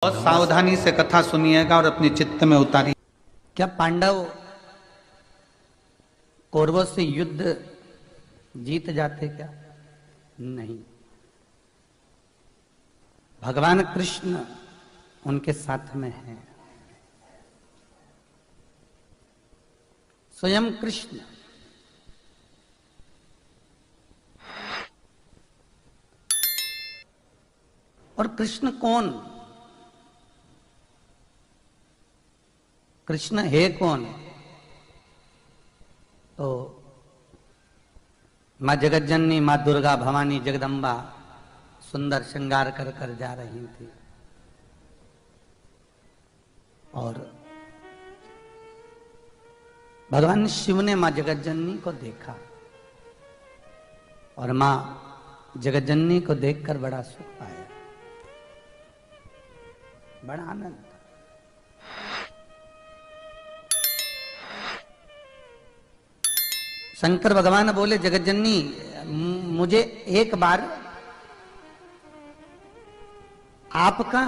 बहुत सावधानी से कथा सुनिएगा और अपने चित्त में उतारिए। क्या पांडव कौरवों से युद्ध जीत जाते क्या? नहीं। भगवान कृष्ण उनके साथ में हैं। स्वयं कृष्ण और कृष्ण कौन? कृष्ण है कौन? तो मां जगतजननी, मां दुर्गा, भवानी, जगदम्बा सुंदर श्रृंगार कर कर जा रही थी और भगवान शिव ने मां जगतजननी को देखा और मां जगतजननी को देखकर बड़ा सुख पाया, बड़ा आनंद। शंकर भगवान बोले, जगतजननी मुझे एक बार आपका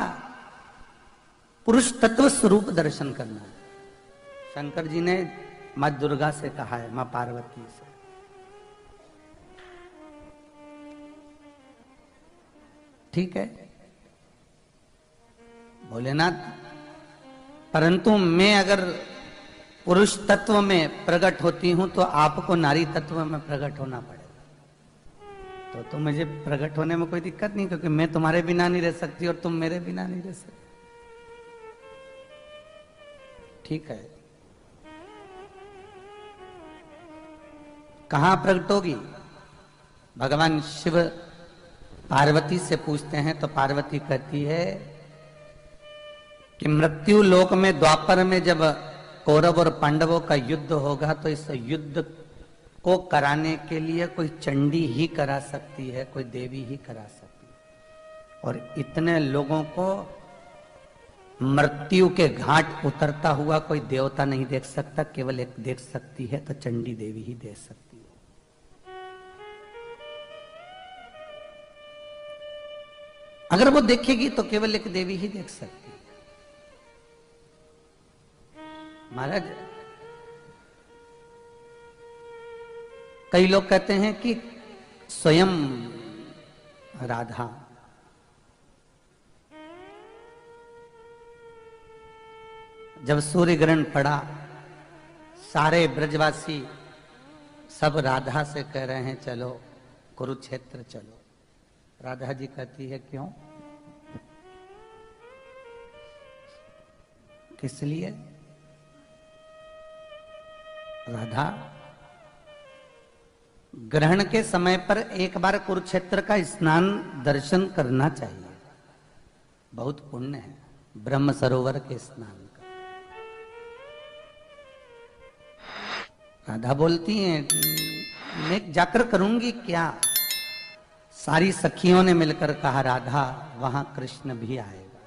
पुरुष तत्व स्वरूप दर्शन करना है। शंकर जी ने मां दुर्गा से कहा है, मां पार्वती से। ठीक है भोलेनाथ, परंतु मैं अगर पुरुष तत्व में प्रकट होती हूं तो आपको नारी तत्व में प्रकट होना पड़ेगा। तो मुझे प्रकट होने में कोई दिक्कत नहीं, क्योंकि मैं तुम्हारे बिना नहीं रह सकती और तुम मेरे बिना नहीं रह सकती। ठीक है, कहां प्रकट होगी? भगवान शिव पार्वती से पूछते हैं तो पार्वती कहती है कि मृत्यु लोक में द्वापर में जब कौरव और पांडवों का युद्ध होगा तो इस युद्ध को कराने के लिए कोई चंडी ही करा सकती है, कोई देवी ही करा सकती है। और इतने लोगों को मृत्यु के घाट उतरता हुआ कोई देवता नहीं देख सकता, केवल एक देख सकती है तो चंडी देवी ही देख सकती है। अगर वो देखेगी तो केवल एक देवी ही देख सकती है। महाराज, कई लोग कहते हैं कि स्वयं राधा जब सूर्य ग्रहण पड़ा, सारे ब्रजवासी सब राधा से कह रहे हैं चलो कुरुक्षेत्र चलो। राधा जी कहती है क्यों, किस लिए? राधा, ग्रहण के समय पर एक बार कुरुक्षेत्र का स्नान दर्शन करना चाहिए, बहुत पुण्य है ब्रह्म सरोवर के स्नान का। राधा बोलती हैं मैं जाकर करूंगी क्या? सारी सखियों ने मिलकर कहा राधा वहां कृष्ण भी आएगा,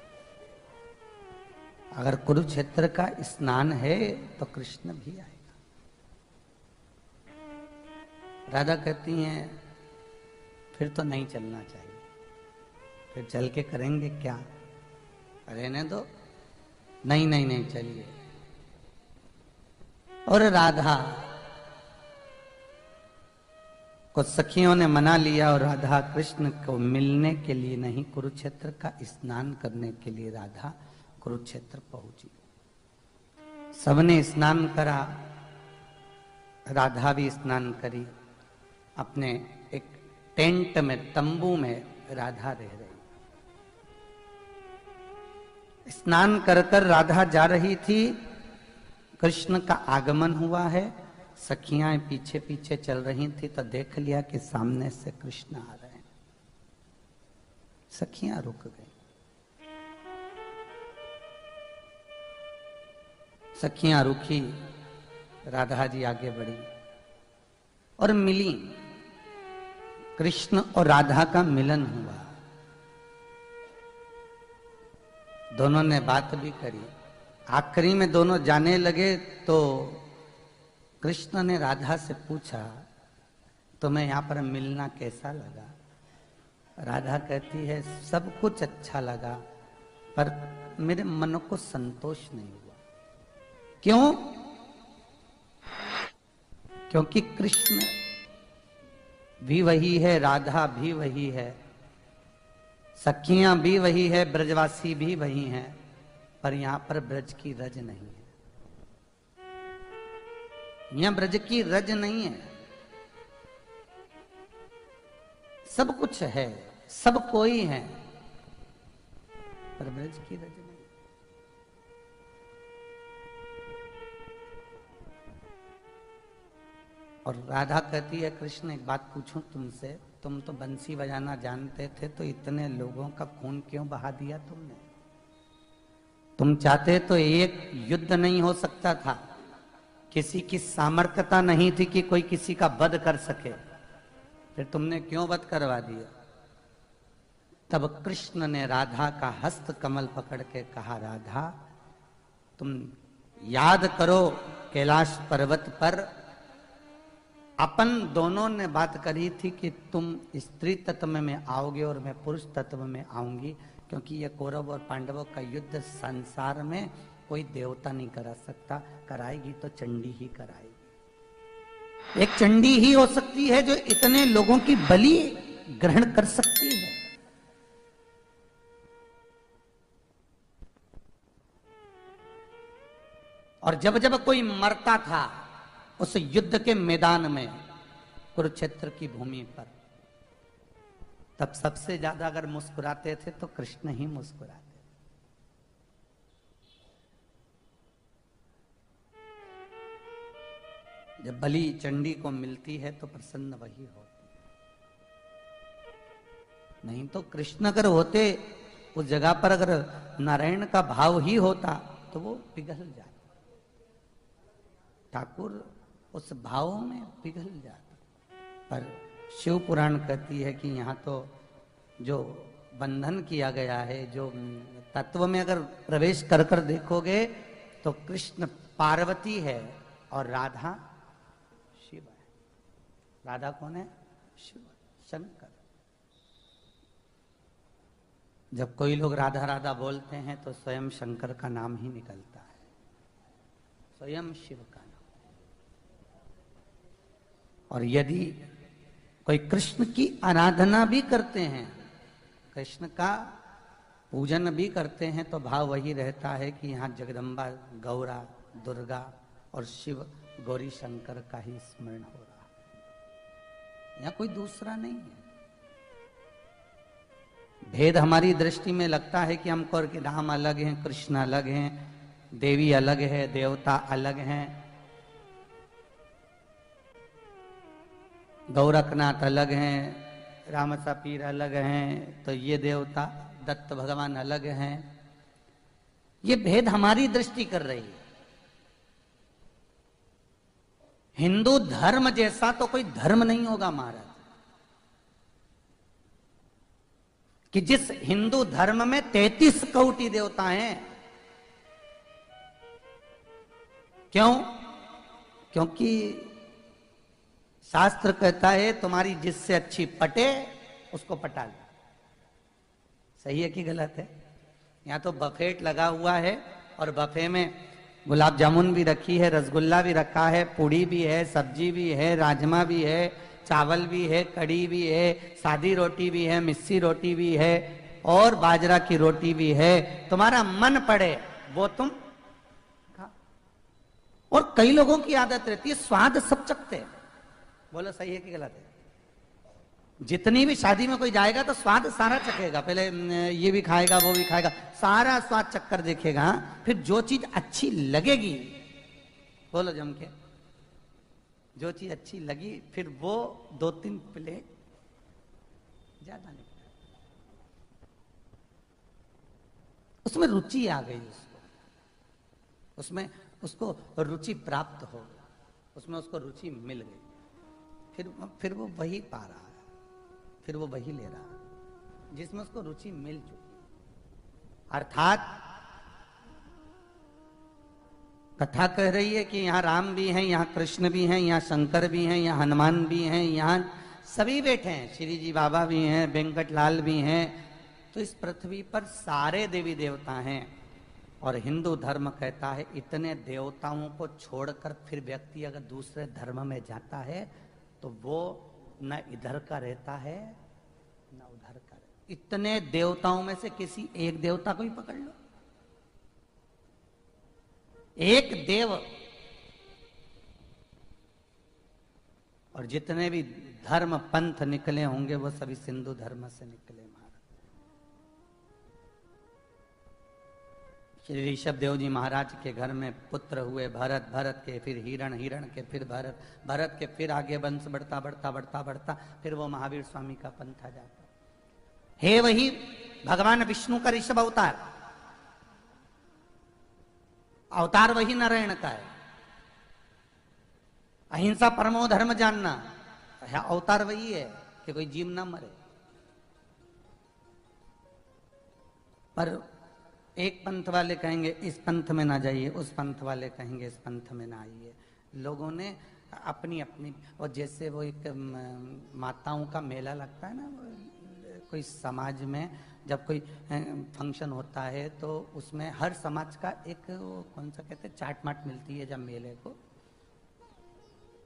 अगर कुरुक्षेत्र का स्नान है तो कृष्ण भी आएगा। राधा कहती हैं फिर तो नहीं चलना चाहिए, फिर चल के करेंगे क्या? रहने दो, नहीं नहीं नहीं चलिए। और राधा को सखियों ने मना लिया और राधा कृष्ण को मिलने के लिए नहीं, कुरुक्षेत्र का स्नान करने के लिए राधा कुरुक्षेत्र पहुंची। सबने स्नान करा, राधा भी स्नान करी। अपने एक टेंट में, तंबू में राधा रह रही। स्नान कर कर राधा जा रही थी, कृष्ण का आगमन हुआ है। सखियां पीछे पीछे चल रही थी तो देख लिया कि सामने से कृष्ण आ रहे हैं। सखियां रुक गई। सखियां रुकी, राधा जी आगे बढ़ी और मिली। कृष्ण और राधा का मिलन हुआ, दोनों ने बात भी करी। आखिरी में दोनों जाने लगे तो कृष्ण ने राधा से पूछा तुम्हें यहां पर मिलना कैसा लगा? राधा कहती है सब कुछ अच्छा लगा, पर मेरे मन को संतोष नहीं हुआ। क्यों? क्योंकि कृष्ण भी वही है, राधा भी वही है, सखियां भी वही है, ब्रजवासी भी वही हैं, पर यहां पर ब्रज की रज नहीं है। यहां ब्रज की रज नहीं है। सब कुछ है, सब कोई है, पर ब्रज की रज नहीं। और राधा कहती है, कृष्ण एक बात पूछूं तुमसे, तुम तो बंसी बजाना जानते थे, तो इतने लोगों का खून क्यों बहा दिया तुमने? तुम चाहते तो एक युद्ध नहीं हो सकता था, किसी की सामर्थ्यता नहीं थी कि कोई किसी का वध कर सके, फिर तुमने क्यों वध करवा दिया? तब कृष्ण ने राधा का हस्त कमल पकड़ के कहा, राधा तुम याद करो कैलाश पर्वत पर अपन दोनों ने बात करी थी कि तुम स्त्री तत्व में आओगे और मैं पुरुष तत्व में आऊंगी, क्योंकि यह कौरव और पांडवों का युद्ध संसार में कोई देवता नहीं करा सकता, कराएगी तो चंडी ही कराएगी। एक चंडी ही हो सकती है जो इतने लोगों की बलि ग्रहण कर सकती है। और जब जब कोई मरता था उस युद्ध के मैदान में, कुरुक्षेत्र की भूमि पर, तब सबसे ज्यादा अगर मुस्कुराते थे तो कृष्ण ही मुस्कुराते। जब बलि चंडी को मिलती है तो प्रसन्न वही होती, नहीं तो कृष्ण अगर होते उस जगह पर, अगर नारायण का भाव ही होता तो वो पिघल जाता, ठाकुर उस भाव में पिघल जाता। पर शिव पुराण कहती है कि यहाँ तो जो बंधन किया गया है, जो तत्व में अगर प्रवेश कर कर देखोगे तो कृष्ण पार्वती है और राधा शिव है। राधा कौन है? शिव, शंकर। जब कोई लोग राधा राधा बोलते हैं तो स्वयं शंकर का नाम ही निकलता है, स्वयं शिव का नाम। और यदि कोई कृष्ण की आराधना भी करते हैं, कृष्ण का पूजन भी करते हैं, तो भाव वही रहता है कि यहाँ जगदम्बा, गौरा, दुर्गा और शिव गौरी शंकर का ही स्मरण हो रहा है, यहाँ कोई दूसरा नहीं है। भेद हमारी दृष्टि में लगता है कि हमको कि राम अलग हैं, कृष्ण अलग हैं, देवी अलग है, देवता अलग हैं, गोरखनाथ अलग हैं, रामसा पीर अलग हैं, तो ये देवता दत्त भगवान अलग हैं। ये भेद हमारी दृष्टि कर रही है। हिंदू धर्म जैसा तो कोई धर्म नहीं होगा महाराज, कि जिस हिंदू धर्म में 33 कोटि देवता हैं। क्यों? क्योंकि शास्त्र कहता है तुम्हारी जिससे अच्छी पटे उसको पटा लो। सही है कि गलत है? यहाँ तो बफेट लगा हुआ है और बफे में गुलाब जामुन भी रखी है, रसगुल्ला भी रखा है, पूड़ी भी है, सब्जी भी है, राजमा भी है, चावल भी है, कड़ी भी है, सादी रोटी भी है, मिस्सी रोटी भी है और बाजरा की रोटी भी है। तुम्हारा मन पड़े वो तुम खा। और कई लोगों की आदत रहती है स्वाद सब चखते हैं। बोलो सही है कि गलत है? जितनी भी शादी में कोई जाएगा तो स्वाद सारा चखेगा, पहले ये भी खाएगा, वो भी खाएगा, सारा स्वाद चक्कर देखेगा, फिर जो चीज अच्छी लगेगी, बोलो जम के, जो चीज अच्छी लगी फिर वो 2-3 प्लेट ज्यादा निकला, उसमें रुचि आ गई, उसमें उसको रुचि प्राप्त हो गई, उसमें उसको रुचि मिल गई, फिर वो वही पा रहा है, फिर वो वही ले रहा है जिसमें उसको रुचि मिल चुकी। अर्थात कथा कह रही है कि यहाँ राम भी हैं, यहाँ कृष्ण भी हैं, यहाँ शंकर भी हैं, यहाँ हनुमान भी हैं, यहाँ सभी बैठे हैं, श्री जी बाबा भी हैं, वेंकट लाल भी हैं, तो इस पृथ्वी पर सारे देवी देवता हैं। और हिंदू धर्म कहता है इतने देवताओं को छोड़कर फिर व्यक्ति अगर दूसरे धर्म में जाता है तो वो न इधर का रहता है न उधर का। इतने देवताओं में से किसी एक देवता को ही पकड़ लो, एक देव। और जितने भी धर्म पंथ निकले होंगे वो सभी सिंधु धर्म से निकले। श्री ऋषभ देव जी महाराज के घर में पुत्र हुए भरत, भरत के फिर हिरण, हिरण के फिर भरत, भरत के फिर आगे वंश बढ़ता बढ़ता बढ़ता बढ़ता फिर वो महावीर स्वामी का पंथ आ जाता है। वही भगवान विष्णु का ऋषभ अवतार, अवतार वही नारायण का है। अहिंसा परमो धर्म जानना, अवतार वही है कि कोई जीव ना मरे। पर एक पंथ वाले कहेंगे इस पंथ में ना जाइए, उस पंथ वाले कहेंगे इस पंथ में ना आइए। लोगों ने अपनी अपनी, और जैसे वो एक माताओं का मेला लगता है ना, कोई समाज में जब कोई फंक्शन होता है तो उसमें हर समाज का एक कौन सा कहते हैं चाट माट मिलती है। जब मेले को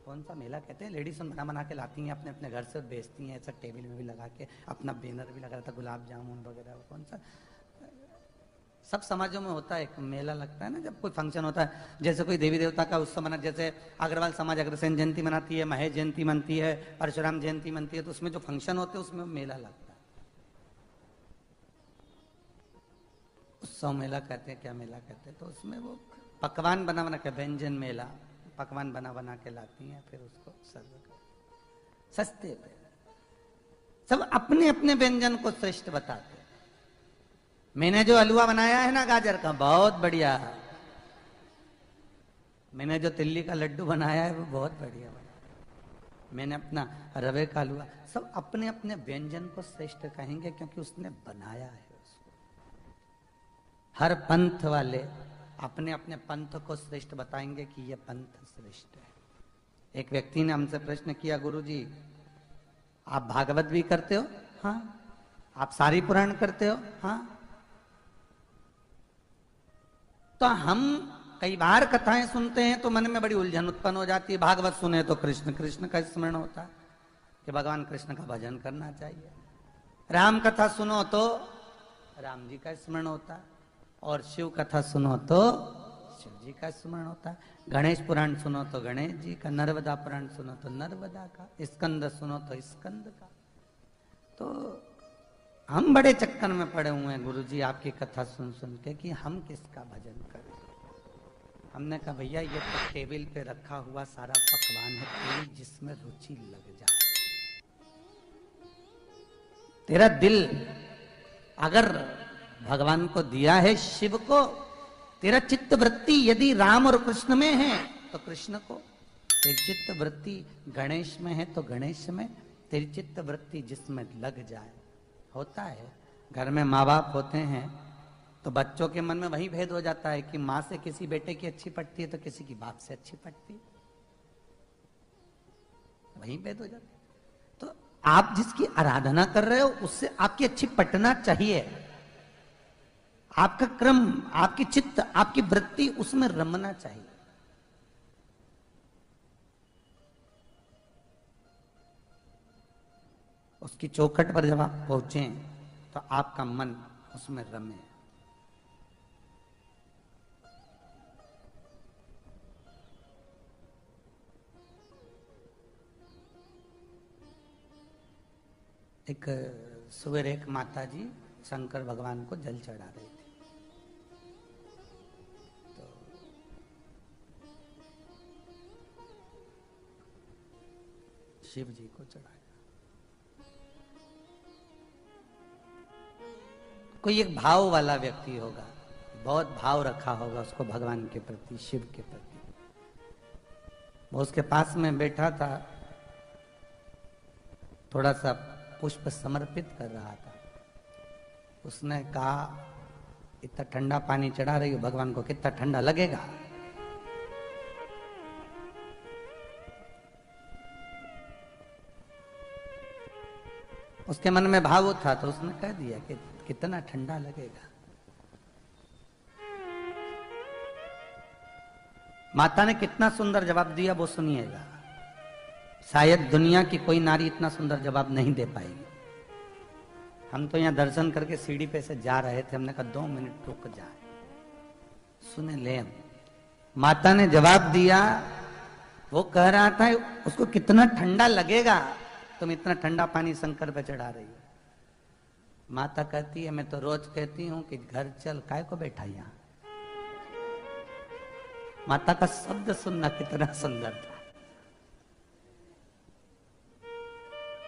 कौन सा मेला कहते हैं, लेडीज बना बना के लाती हैं अपने अपने घर से, बेचती हैं ऐसा टेबल में भी लगा के, अपना बैनर भी लगा रहता, गुलाब जामुन वगैरह। कौन सा सब समाजों में होता है, एक मेला लगता है ना जब कोई फंक्शन होता है। जैसे कोई देवी देवता का उत्सव मना, जैसे अग्रवाल समाज अग्रसेन जयंती मनाती है, महेश जयंती मनती है, परशुराम जयंती मनती है, तो उसमें जो फंक्शन होते हैं उसमें मेला लगता है। उत्सव मेला कहते हैं, क्या मेला कहते हैं, तो उसमें वो पकवान बना बना के, व्यंजन मेला, पकवान बना बना के लाती हैं, फिर उसको सर्व कर सस्ते पे। सब अपने अपने व्यंजन को श्रेष्ठ बताते। मैंने जो हलवा बनाया है ना गाजर का, बहुत बढ़िया। मैंने जो तिल्ली का लड्डू बनाया है वो बहुत बढ़िया बना। मैंने अपना रवे का हलवा, सब अपने अपने व्यंजन को श्रेष्ठ कहेंगे क्योंकि उसने बनाया है उसको। हर पंथ वाले अपने अपने पंथ को श्रेष्ठ बताएंगे कि यह पंथ श्रेष्ठ है। एक व्यक्ति ने हमसे प्रश्न किया, गुरुजी आप भागवत भी करते हो? हाँ। आप सारी पुराण करते हो? हाँ। तो हम कई बार कथाएं सुनते हैं तो मन में बड़ी उलझन उत्पन्न हो जाती है। भागवत सुने तो कृष्ण कृष्ण का स्मरण होता है कि भगवान कृष्ण का भजन करना चाहिए। राम कथा सुनो तो राम जी का स्मरण होता है, और शिव कथा सुनो तो शिव जी का स्मरण होता है। गणेश पुराण सुनो तो गणेश जी का, नर्मदा पुराण सुनो तो नर्मदा का, स्कंद सुनो तो स्कंद का। तो हम बड़े चक्कर में पड़े हुए हैं गुरुजी आपकी कथा सुन सुन के कि हम किसका भजन करें। हमने कहा भैया ये तो टेबल पे रखा हुआ सारा पकवान है, तेरी जिसमें रुचि लग जाए। तेरा दिल अगर भगवान को दिया है, शिव को, तेरा चित्त वृत्ति यदि राम और कृष्ण में है तो कृष्ण को, तेरी चित्त वृत्ति गणेश में है तो गणेश में, तेरी चित्त वृत्ति जिसमें लग जाए। होता है घर में माँ बाप होते हैं तो बच्चों के मन में वही भेद हो जाता है कि माँ से किसी बेटे की अच्छी पटती है तो किसी की बाप से अच्छी पटती है, वही भेद हो जाता है। तो आप जिसकी आराधना कर रहे हो उससे आपकी अच्छी पटना चाहिए। आपका क्रम, आपकी चित्त, आपकी वृत्ति उसमें रमना चाहिए। उसकी चौखट पर जब आप पहुंचे तो आपका मन उसमें रमे। एक सवेरे एक माता जी शंकर भगवान को जल चढ़ा रही थी, तो शिव जी को चढ़ाया। कोई एक भाव वाला व्यक्ति होगा, बहुत भाव रखा होगा उसको भगवान के प्रति, शिव के प्रति। वो उसके पास में बैठा था, थोड़ा सा पुष्प समर्पित कर रहा था। उसने कहा इतना ठंडा पानी चढ़ा रही हो भगवान को, कितना ठंडा लगेगा। उसके मन में भाव था तो उसने कह दिया कि कितना ठंडा लगेगा। माता ने कितना सुंदर जवाब दिया वो सुनिएगा। शायद दुनिया की कोई नारी इतना सुंदर जवाब नहीं दे पाएगी। हम तो यहाँ दर्शन करके सीढ़ी पे से जा रहे थे, हमने कहा 2 मिनट रुक जाए, सुने ले हम। माता ने जवाब दिया, वो कह रहा था उसको कितना ठंडा लगेगा, तुम इतना ठंडा पानी शंकर पे चढ़ा रही हो। माता कहती है, मैं तो रोज कहती हूं कि घर चल, काय को बैठा यहां। माता का शब्द सुनना कितना सुंदर था।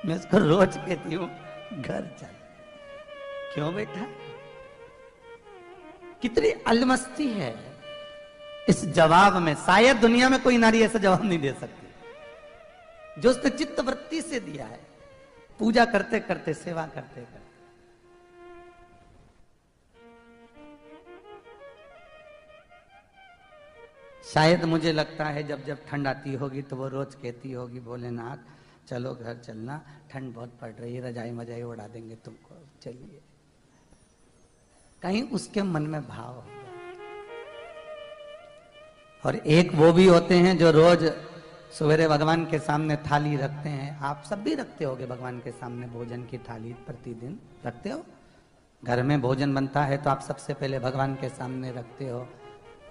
मैं उसको रोज कहती हूं घर चल, क्यों बैठा। कितनी अलमस्ती है इस जवाब में। शायद दुनिया में कोई नारी ऐसा जवाब नहीं दे सकती जो उसने चित्त वृत्ति से दिया है, पूजा करते करते, सेवा करते करते। शायद मुझे लगता है जब जब ठंड आती होगी तो वो रोज कहती होगी, भोलेनाथ चलो घर चलना, ठंड बहुत पड़ रही है, रजाई मजाई उड़ा देंगे तुमको, चलिए। कहीं उसके मन में भाव होगा। और एक वो भी होते हैं जो रोज सवेरे भगवान के सामने थाली रखते हैं। आप सब भी रखते होगे भगवान के सामने भोजन की थाली, प्रतिदिन रखते हो। घर में भोजन बनता है तो आप सबसे पहले भगवान के सामने रखते हो।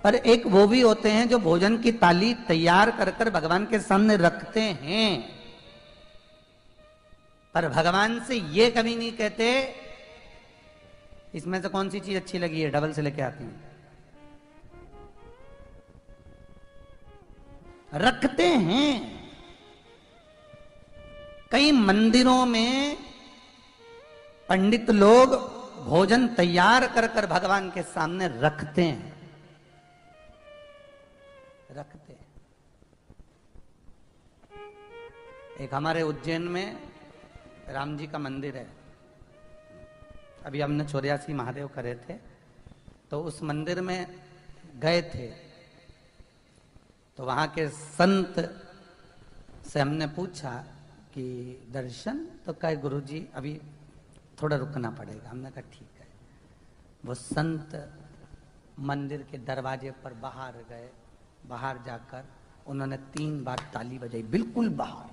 पर एक वो भी होते हैं जो भोजन की थाली तैयार कर कर भगवान के सामने रखते हैं, पर भगवान से ये कभी नहीं कहते इसमें से कौन सी चीज अच्छी लगी है, डबल से लेके आती हूं। रखते हैं। कई मंदिरों में पंडित लोग भोजन तैयार कर कर भगवान के सामने रखते हैं, रखते हैं। एक हमारे उज्जैन में राम जी का मंदिर है। अभी हमने 84 महादेव करे थे तो उस मंदिर में गए थे, तो वहां के संत से हमने पूछा कि दर्शन, तो कहे गुरुजी अभी थोड़ा रुकना पड़ेगा। हमने कहा ठीक है। वो संत मंदिर के दरवाजे पर बाहर गए, बाहर जाकर उन्होंने 3 बार ताली बजाई, बिल्कुल बाहर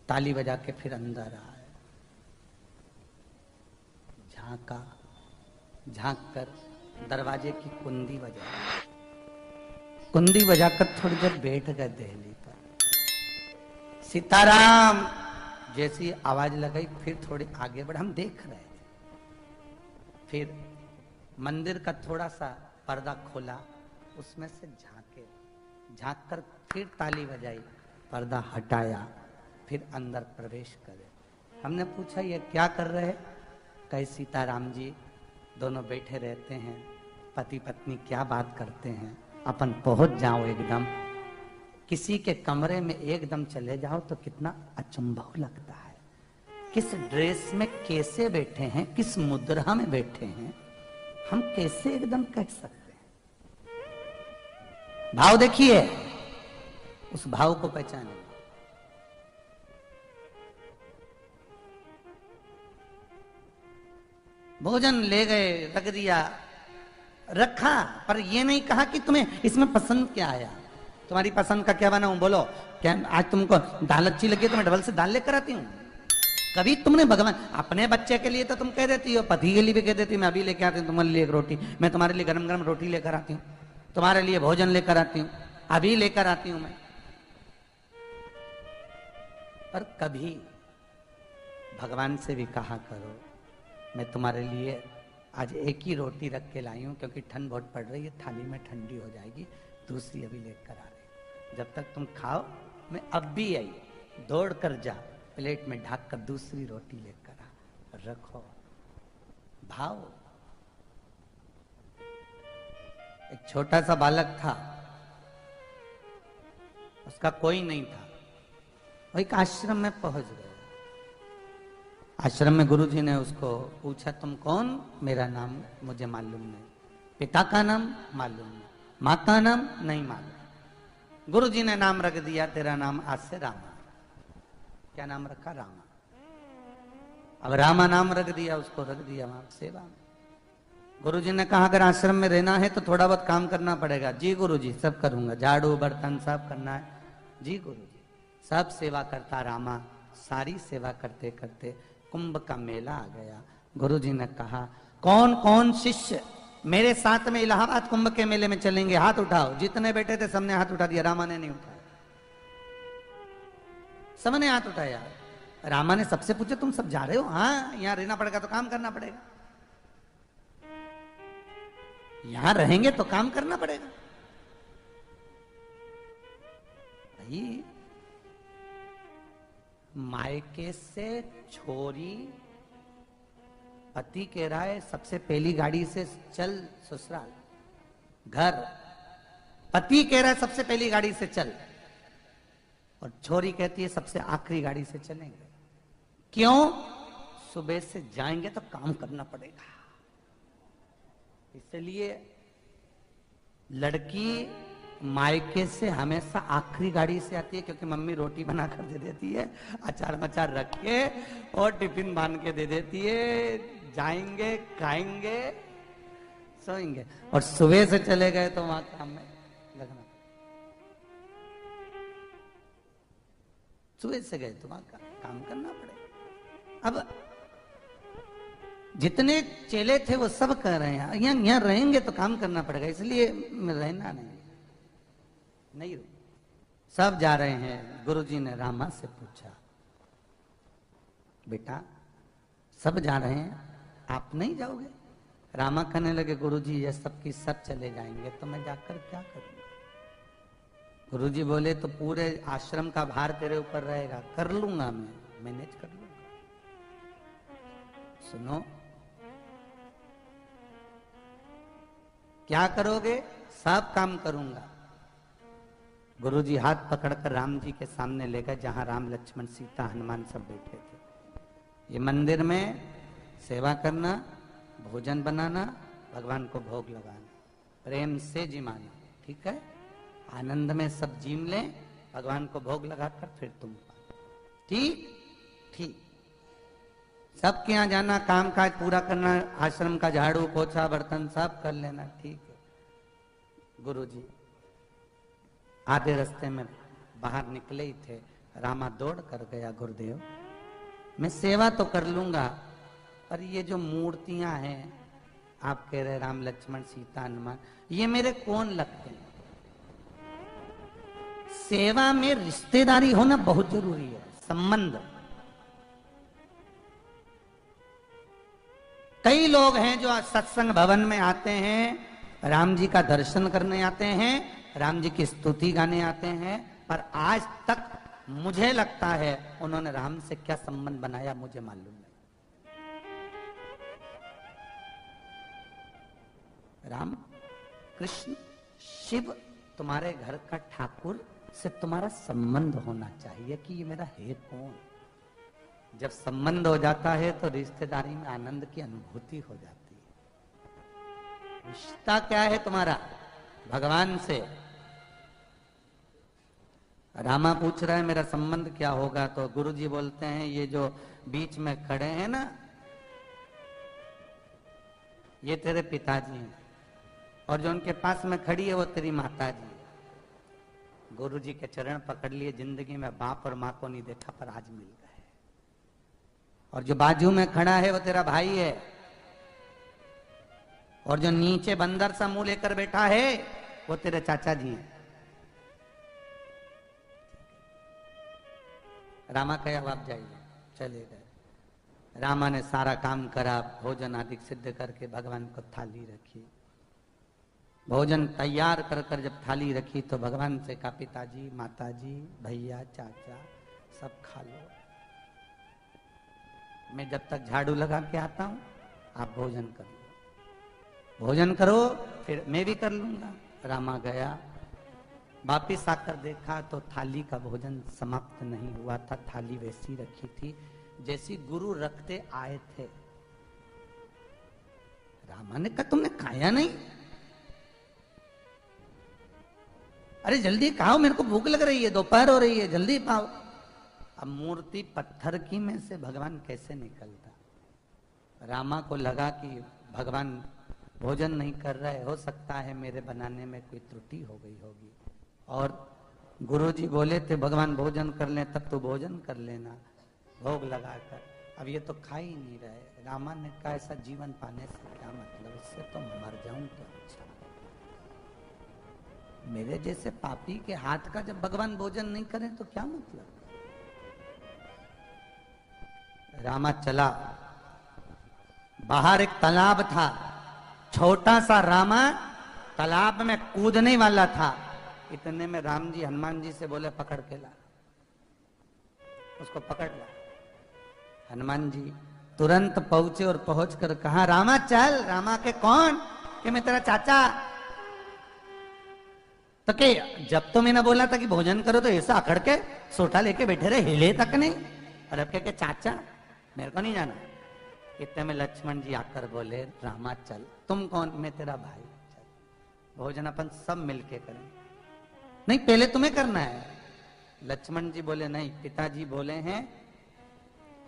ताली बजा के फिर अंदर आए, झांका, झांक कर दरवाजे की कुंडी बजाई, कुंडी बजाकर थोड़ी देर बैठ गए देहली पर। सीताराम जैसी आवाज लगाई फिर थोड़ी आगे बढ़े, हम देख रहे थे। फिर मंदिर का थोड़ा सा पर्दा खोला, उसमें से झांके, झांक कर फिर ताली बजाई, पर्दा हटाया, फिर अंदर प्रवेश करे। हमने पूछा ये क्या कर रहे हैं? कहे सीताराम जी दोनों बैठे रहते हैं, पति पत्नी क्या बात करते हैं, अपन पहुंच जाओ एकदम, किसी के कमरे में एकदम चले जाओ तो कितना अचंभव लगता है। किस ड्रेस में कैसे बैठे हैं, किस मुद्रा में बैठे हैं, हम कैसे एकदम कह सकते हैं। भाव देखिए, उस भाव को पहचाने। भोजन ले गए, रख दिया, रखा, पर ये नहीं कहा कि तुम्हें इसमें पसंद क्या आया, तुम्हारी पसंद का क्या बनाऊं, बोलो क्या आज तुमको दाल अच्छी लगी तो मैं डबल से दाल लेकर आती हूँ। कभी तुमने भगवान अपने बच्चे के लिए तो तुम कह देती हो, पति के लिए भी कह देती हूँ मैं अभी लेके आती हूँ तुम्हारे लिए एक रोटी, मैं तुम्हारे लिए गरम गरम रोटी लेकर आती हूँ, तुम्हारे लिए भोजन लेकर आती हूँ, अभी लेकर आती हूँ मैं। पर कभी भगवान से भी कहा करो मैं तुम्हारे लिए आज एक ही रोटी रख के लाई हूं क्योंकि ठंड बहुत पड़ रही है, थाली में ठंडी हो जाएगी, दूसरी अभी लेकर आ रही, जब तक तुम खाओ मैं अब भी आई, दौड़ कर जा, प्लेट में ढक कर दूसरी रोटी लेकर आ, रखो। भाव। एक छोटा सा बालक था, उसका कोई नहीं था, वो एक आश्रम में पहुंच गया। आश्रम में गुरुजी ने उसको पूछा तुम कौन? मेरा नाम मुझे मालूम नहीं, पिता का नाम मालूम नहीं, माँ का नाम नहीं मालूम। गुरुजी ने नाम रख दिया तेरा नाम आज से रामा। क्या नाम रखा? रामा। अब रामा नाम रख दिया, उसको रख दिया वहां सेवा में। गुरुजी ने कहा अगर आश्रम में रहना है तो थोड़ा बहुत काम करना पड़ेगा। जी गुरुजी सब करूंगा, झाड़ू बर्तन सब करना है। जी गुरुजी। सब सेवा करता रामा। सारी सेवा करते करते कुंभ का मेला आ गया। गुरुजी ने कहा कौन कौन शिष्य मेरे साथ में इलाहाबाद कुंभ के मेले में चलेंगे, हाथ उठाओ। जितने बैठे थे सबने हाथ उठा दिया, रामा ने नहीं उठाया। सबने हाथ उठाया। रामा ने सबसे पूछा तुम सब जा रहे हो? हाँ, यहां रहना पड़ेगा तो काम करना पड़ेगा, यहां रहेंगे तो काम करना पड़ेगा। भाई मायके से छोरी पति कह रहा है सबसे पहली गाड़ी से चल ससुराल, घर पति कह रहा है सबसे पहली गाड़ी से चल, और छोरी कहती है सबसे आखिरी गाड़ी से चलेंगे। क्यों? सुबह से जाएंगे तो काम करना पड़ेगा। इसलिए लड़की मायके से हमेशा आखिरी गाड़ी से आती है, क्योंकि मम्मी रोटी बना कर दे देती है, अचार मचार रख के और टिफिन बांध के दे देती है। जाएंगे, खाएंगे, सोएंगे, और सुबह से चले गए तो वहां काम में लगना। सुबह से गए तो वहां काम करना पड़ेगा। अब जितने चेले थे वो सब कह रहे हैं यहाँ रहेंगे तो काम करना पड़ेगा, इसलिए रहना नहीं सब जा रहे हैं। गुरुजी ने रामा से पूछा बेटा सब जा रहे हैं, आप नहीं जाओगे? रामा कहने लगे गुरुजी ये सब की सब चले जाएंगे तो मैं जाकर क्या करूंगा? गुरुजी बोले तो पूरे आश्रम का भार तेरे ऊपर रहेगा, कर लूंगा, मैं मैनेज कर लूंगा। सुनो क्या करोगे? सब काम करूंगा। गुरुजी हाथ पकड़कर राम जी के सामने ले गए, जहां राम लक्ष्मण सीता हनुमान सब बैठे थे। ये मंदिर में सेवा करना, भोजन बनाना, भगवान को भोग लगाना, प्रेम से जिमाना, ठीक है? आनंद में सब जीम ले, भगवान को भोग लगाकर फिर तुम ठीक ठीक। सबके यहाँ जाना, काम काज पूरा करना, आश्रम का झाड़ू पोछा बर्तन सब कर लेना, ठीक है। गुरुजी आधे रास्ते में बाहर निकले ही थे, रामा दौड़ कर गया गुरुदेव मैं सेवा तो कर लूंगा, पर ये जो मूर्तियां हैं आप कह रहे राम लक्ष्मण सीता हनुमान, ये मेरे कौन लगते हैं? सेवा में रिश्तेदारी होना बहुत जरूरी है, संबंध। कई लोग हैं जो सत्संग भवन में आते हैं, राम जी का दर्शन करने आते हैं, राम जी की स्तुति गाने आते हैं, पर आज तक मुझे लगता है उन्होंने राम से क्या संबंध बनाया मुझे मालूम नहीं। राम कृष्ण शिव तुम्हारे घर का ठाकुर से तुम्हारा संबंध होना चाहिए कि ये मेरा है कौन। जब संबंध हो जाता है तो रिश्तेदारी में आनंद की अनुभूति हो जाती है। रिश्ता क्या है तुम्हारा? भगवान से। रामा पूछ रहा है मेरा संबंध क्या होगा, तो गुरुजी बोलते हैं ये जो बीच में खड़े हैं ना, ये तेरे पिताजी हैं, और जो उनके पास में खड़ी है वो तेरी माता जी। गुरुजी के चरण पकड़ लिए, जिंदगी में बाप और माँ को नहीं देखा पर आज मिल गए। और जो बाजू में खड़ा है वो तेरा भाई है, और जो नीचे बंदर सा मुंह लेकर बैठा है वो तेरे चाचा जी हैं। रामा कहा अब आप जाइए, चले गए। रामा ने सारा काम करा, भोजन आदि सिद्ध करके भगवान को थाली रखी। भोजन तैयार कर कर जब थाली रखी तो भगवान से कहा पिताजी माताजी भैया चाचा सब खा लो, मैं जब तक झाड़ू लगा के आता हूं आप भोजन कर लो, भोजन करो फिर मैं भी कर लूंगा। रामा गया, वापिस आकर देखा तो थाली का भोजन समाप्त नहीं हुआ था, थाली वैसी रखी थी जैसी गुरु रखते आए थे। रामा ने कहा तुमने खाया नहीं? अरे जल्दी खाओ, मेरे को भूख लग रही है, दोपहर हो रही है, जल्दी पाओ। अब मूर्ति पत्थर की में से भगवान कैसे निकलता? रामा को लगा कि भगवान भोजन नहीं कर रहे, हो सकता है मेरे बनाने में कोई त्रुटि हो गई होगी। और गुरुजी बोले थे भगवान भोजन कर लें, तब तो भोजन कर लेना भोग लगाकर। अब ये तो खा ही नहीं रहे। रामा ने कहा ऐसा जीवन पाने से क्या मतलब, इससे तो मर जाऊं तो अच्छा। मेरे जैसे पापी के हाथ का जब भगवान भोजन नहीं करें तो क्या मतलब। रामा चला, बाहर एक तालाब था, छोटा सा रामा तालाब में कूदने वाला था। इतने में राम जी हनुमान जी से बोले पकड़ के ला, उसको पकड़ ला। हनुमान जी तुरंत पहुंचे और पहुंचकर कहा रामा चल। रामा के कौन, कि मैं तेरा चाचा। तो के जब तो मैंने बोला था कि भोजन करो तो ऐसा अकड़ के सोटा लेके बैठे रहे, हिले तक नहीं। और अब के चाचा, मेरे को नहीं जाना। इतने में लक्ष्मण जी आकर बोले रामा चल। तुम कौन, मैं तेरा भाई, चल भोजन अपन सब मिलके करें। नहीं पहले तुम्हें करना है। लक्ष्मण जी बोले नहीं, पिताजी बोले हैं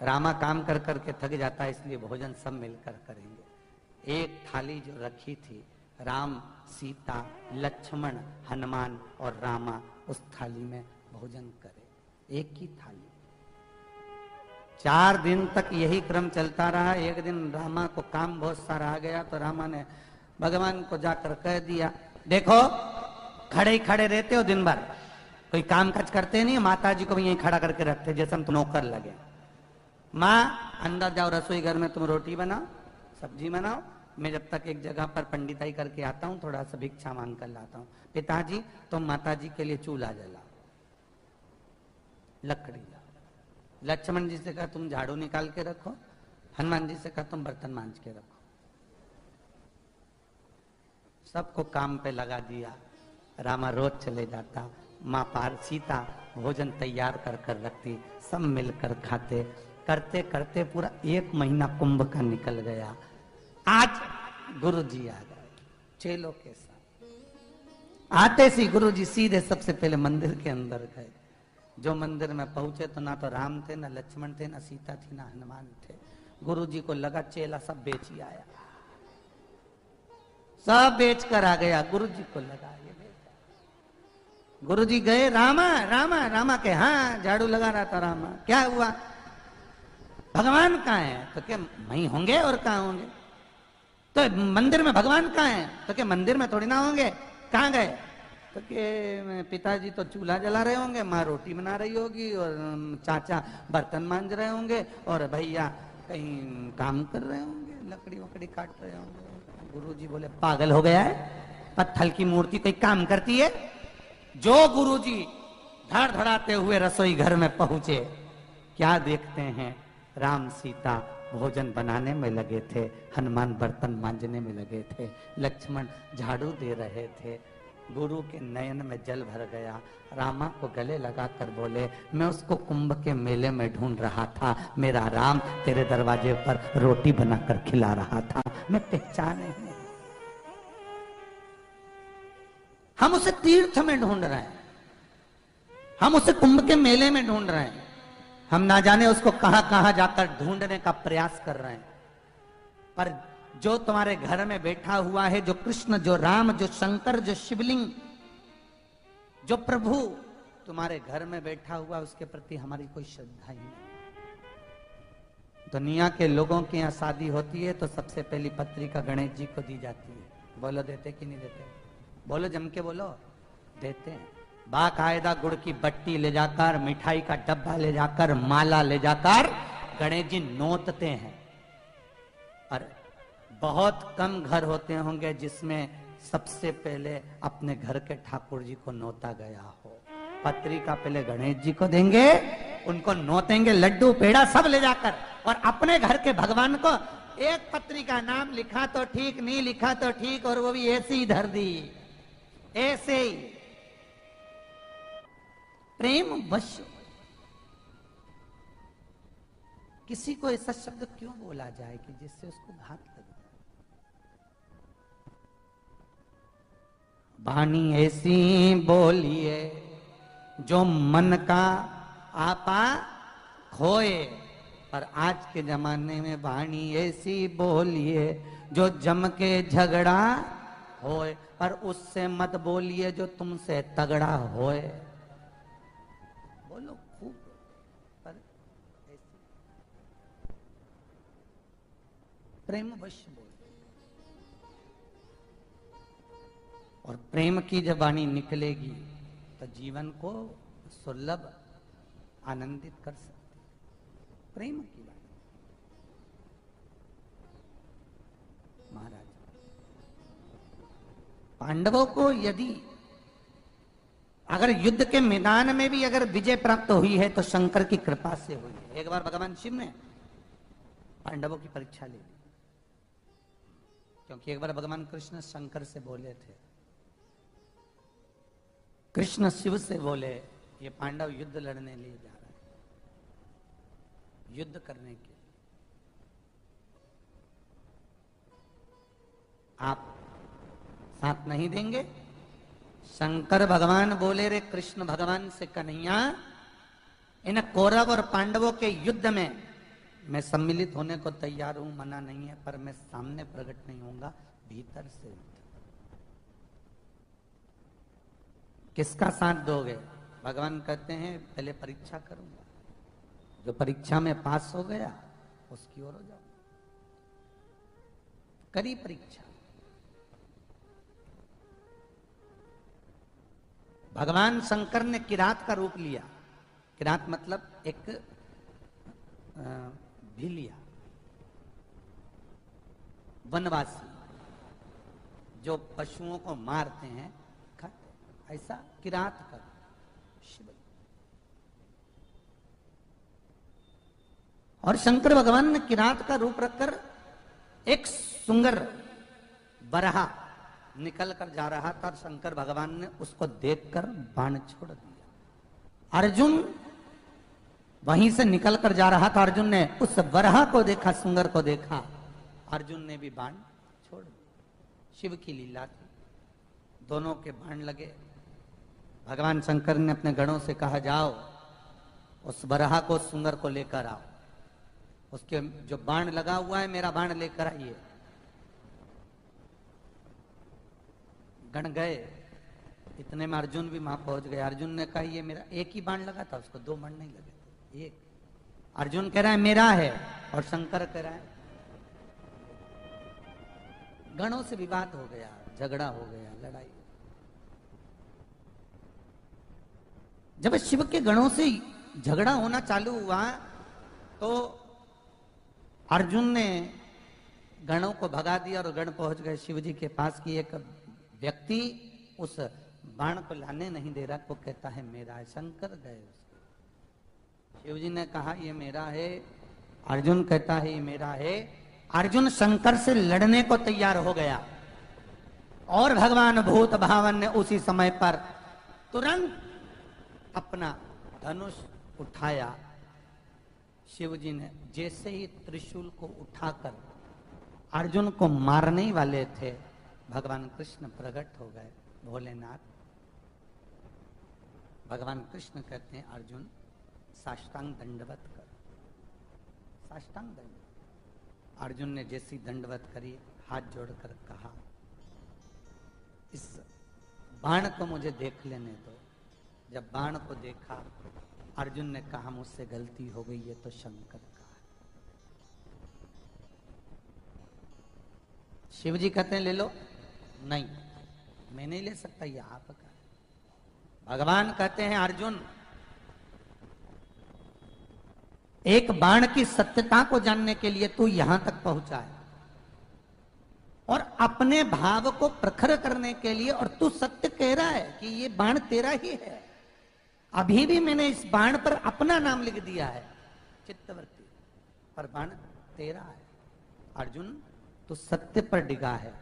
रामा काम कर करके थक जाता है, इसलिए भोजन सब मिलकर करेंगे। एक थाली जो रखी थी, राम, सीता, लक्ष्मण, हनुमान और रामा उस थाली में भोजन करे, एक ही थाली। 4 दिन तक यही क्रम चलता रहा। एक दिन रामा को काम बहुत सारा आ गया तो रामा ने भगवान को जाकर कह दिया देखो खड़े ही खड़े रहते हो दिन भर, कोई काम काज करते नहीं, माता जी को भी यहीं खड़ा करके रखते जैसे हम नौकर लगे। माँ अंदर जाओ रसोई घर में, तुम रोटी बनाओ, सब्जी बनाओ, मैं जब तक एक जगह पर पंडिताई करके आता हूँ, थोड़ा सा भिक्षा मांग कर लाता हूँ। पिताजी तुम माता जी के लिए चूल्हा जलाओ, लकड़ी लाओ। लक्ष्मण जी से कहा तुम झाड़ू निकाल के रखो, हनुमान जी से कहा तुम बर्तन मांज के रखो। सबको काम पे लगा दिया। रामा रोज चले जाता, माँ पार सीता भोजन तैयार कर कर रखती, सब मिलकर खाते। करते करते पूरा 1 महीना कुंभ का निकल गया। आज गुरु जी आ गए चेलों के साथ। आते सी गुरु जी सीधे सबसे पहले मंदिर के अंदर गए। जो मंदिर में पहुंचे तो ना तो राम थे, ना लक्ष्मण थे, ना सीता थी, ना हनुमान थे। गुरु जी को लगा चेला सब बेच ही आया, सब बेच कर आ गया। गुरु जी को लगा ये बेचा। गुरु जी गए, रामा रामा रामा के हाँ झाड़ू लगा रहा था। रामा क्या हुआ, भगवान कहाँ है? तो क्या वहीं होंगे और कहाँ होंगे? तो मंदिर में भगवान कहाँ है? तो क्या मंदिर में थोड़ी ना होंगे, कहाँ गए? तो के पिताजी तो चूल्हा जला रहे होंगे, माँ रोटी बना रही होगी और चाचा बर्तन मांज रहे होंगे और भैया कहीं काम कर रहे होंगे, लकड़ी वकड़ी काट रहे होंगे। गुरुजी बोले पागल हो गया है, पत्थर की मूर्ति कोई काम करती है? जो गुरुजी धड़ धड़ाते हुए रसोई घर में पहुंचे, क्या देखते हैं? राम सीता भोजन बनाने में लगे थे, हनुमान बर्तन मांजने में लगे थे, लक्ष्मण झाड़ू दे रहे थे। गुरु के नयन में जल भर गया। रामा को गले लगाकर बोले मैं उसको कुंभ के मेले में ढूंढ रहा था, मेरा राम तेरे दरवाजे पर रोटी बनाकर खिला रहा था, मैं पहचाने नहीं। हम उसे तीर्थ में ढूंढ रहे हैं, हम उसे कुंभ के मेले में ढूंढ रहे हैं, हम ना जाने उसको कहां कहां जाकर ढूंढने का प्रयास कर रहे हैं। पर जो तुम्हारे घर में बैठा हुआ है, जो कृष्ण, जो राम, जो शंकर, जो शिवलिंग, जो प्रभु तुम्हारे घर में बैठा हुआ, उसके प्रति हमारी कोई श्रद्धा ही नहीं। दुनिया के लोगों के यहाँ शादी होती है तो सबसे पहली पत्रिका गणेश जी को दी जाती है। बोलो देते कि नहीं देते? बोलो जम के बोलो, देते हैं। बाकायदा गुड़ की बट्टी ले जाकर, मिठाई का डब्बा ले जाकर, माला ले जाकर गणेश जी नोतते हैं। और बहुत कम घर होते होंगे जिसमें सबसे पहले अपने घर के ठाकुर जी को नोता गया हो। पत्रिका पहले गणेश जी को देंगे, उनको नोतेंगे, लड्डू पेड़ा सब ले जाकर, और अपने घर के भगवान को एक पत्रिका, नाम लिखा तो ठीक, नहीं लिखा तो ठीक, और वो भी ऐसे ही धर दी, ऐसे ही प्रेम वश। किसी को ऐसा शब्द क्यों बोला जाए कि जिससे उसको घात लगे? वाणी ऐसी बोलिए जो मन का आपा खोए, पर आज के जमाने में वाणी ऐसी बोलिए जो जम के झगड़ा होए, पर उससे मत बोलिए जो तुमसे तगड़ा होए। बोलो खूब, पर ऐसे प्रेम वश बोलो। और प्रेम की जब वाणी निकलेगी तो जीवन को सुलभ आनंदित कर सकते। प्रेम की वाणी। महाराज पांडवों को यदि अगर युद्ध के मैदान में भी अगर विजय प्राप्त हुई है तो शंकर की कृपा से हुई है। एक बार भगवान शिव ने पांडवों की परीक्षा ले ली, क्योंकि एक बार भगवान कृष्ण शंकर से बोले थे, कृष्ण शिव से बोले ये पांडव युद्ध लड़ने लिए जा रहा है, युद्ध करने के लिए आप साथ नहीं देंगे? शंकर भगवान बोले, रे कृष्ण भगवान से कन्हैया, इन कौरव और पांडवों के युद्ध में मैं सम्मिलित होने को तैयार हूं, मना नहीं है, पर मैं सामने प्रकट नहीं होऊंगा, भीतर से। किसका साथ दोगे? भगवान कहते हैं पहले परीक्षा करूंगा, जो परीक्षा में पास हो गया उसकी ओर हो जाओ। करी परीक्षा। भगवान शंकर ने किरात का रूप लिया। किरात मतलब एक भिलिया, वनवासी, जो पशुओं को मारते हैं खाते, ऐसा किरात कर शिव। और शंकर भगवान ने किरात का रूप रखकर एक सुंगर बरहा निकल कर जा रहा था, शंकर भगवान ने उसको देखकर बाण छोड़ दिया। अर्जुन वहीं से निकल कर जा रहा था, अर्जुन ने उस बरहा को देखा, सुंगर को देखा, अर्जुन ने भी बाण छोड़ दिया। शिव की लीला थी, दोनों के बाण लगे। भगवान शंकर ने अपने गणों से कहा, जाओ उस बरहा को, सुंगर को लेकर आओ, उसके जो बाण लगा हुआ है मेरा बाण लेकर आइए। गण गए, इतने में अर्जुन भी वहां पहुंच गए। अर्जुन ने कहा ये मेरा, एक ही बाण लगा था, उसको दो बाण नहीं लगे थे, एक। अर्जुन कह रहा है मेरा है, और शंकर कह रहा है। गणों से विवाद हो गया, झगड़ा हो गया, लड़ाई। जब शिव के गणों से झगड़ा होना चालू हुआ तो अर्जुन ने गणों को भगा दिया और गण पहुंच गए शिव जी के पास की एक व्यक्ति उस बाण को लाने नहीं दे रहा, वो कहता है मेरा है। शंकर गए उसके, शिव जी ने कहा ये मेरा है, अर्जुन कहता है ये मेरा है। अर्जुन शंकर से लड़ने को तैयार हो गया और भगवान भूत भावन ने उसी समय पर तुरंत अपना धनुष उठाया। शिव जी ने जैसे ही त्रिशूल को उठाकर अर्जुन को मारने ही वाले थे, भगवान कृष्ण प्रकट हो गए। भोलेनाथ भगवान कृष्ण कहते हैं अर्जुन साष्टांग दंडवत कर। साष्टांग दंड। अर्जुन ने जैसी दंडवत करी, हाथ जोड़कर कहा इस बाण को मुझे देख लेने दो। जब बाण को देखा, अर्जुन ने कहा मुझसे गलती हो गई, ये तो शंकर का है। शिव जी कहते हैं ले लो, नहीं मैं नहीं ले सकता, ये आपका है। भगवान कहते हैं अर्जुन एक बाण की सत्यता को जानने के लिए तू यहां तक पहुंचा है और अपने भाव को प्रखर करने के लिए, और तू सत्य कह रहा है कि ये बाण तेरा ही है। अभी भी मैंने इस बाण पर अपना नाम लिख दिया है चित्तवृत्ति, पर बाण तेरा है। अर्जुन तू सत्य पर डिगा है,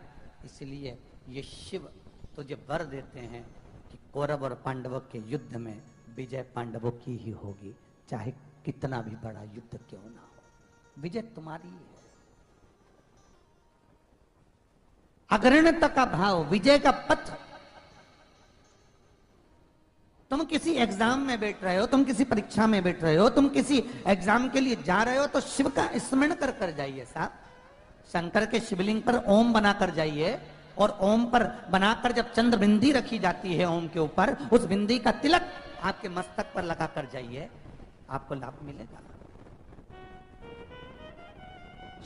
इसलिए ये शिव तुझे वर देते हैं कि कौरव और पांडवों के युद्ध में विजय पांडवों की ही होगी, चाहे कितना भी बड़ा युद्ध क्यों ना हो, विजय तुम्हारी है। अग्रणता का भाव, विजय का पथ तुम किसी एग्जाम में बैठ रहे हो, तुम किसी परीक्षा में बैठ रहे हो, तुम किसी एग्जाम के लिए जा रहे हो, तो शिव का स्मरण कर कर जाइए साहब। शंकर के शिवलिंग पर ओम बनाकर जाइए, और ओम पर बनाकर जब चंद्र बिंदी रखी जाती है ओम के ऊपर, उस बिंदी का तिलक आपके मस्तक पर लगा कर जाइए, आपको लाभ मिलेगा।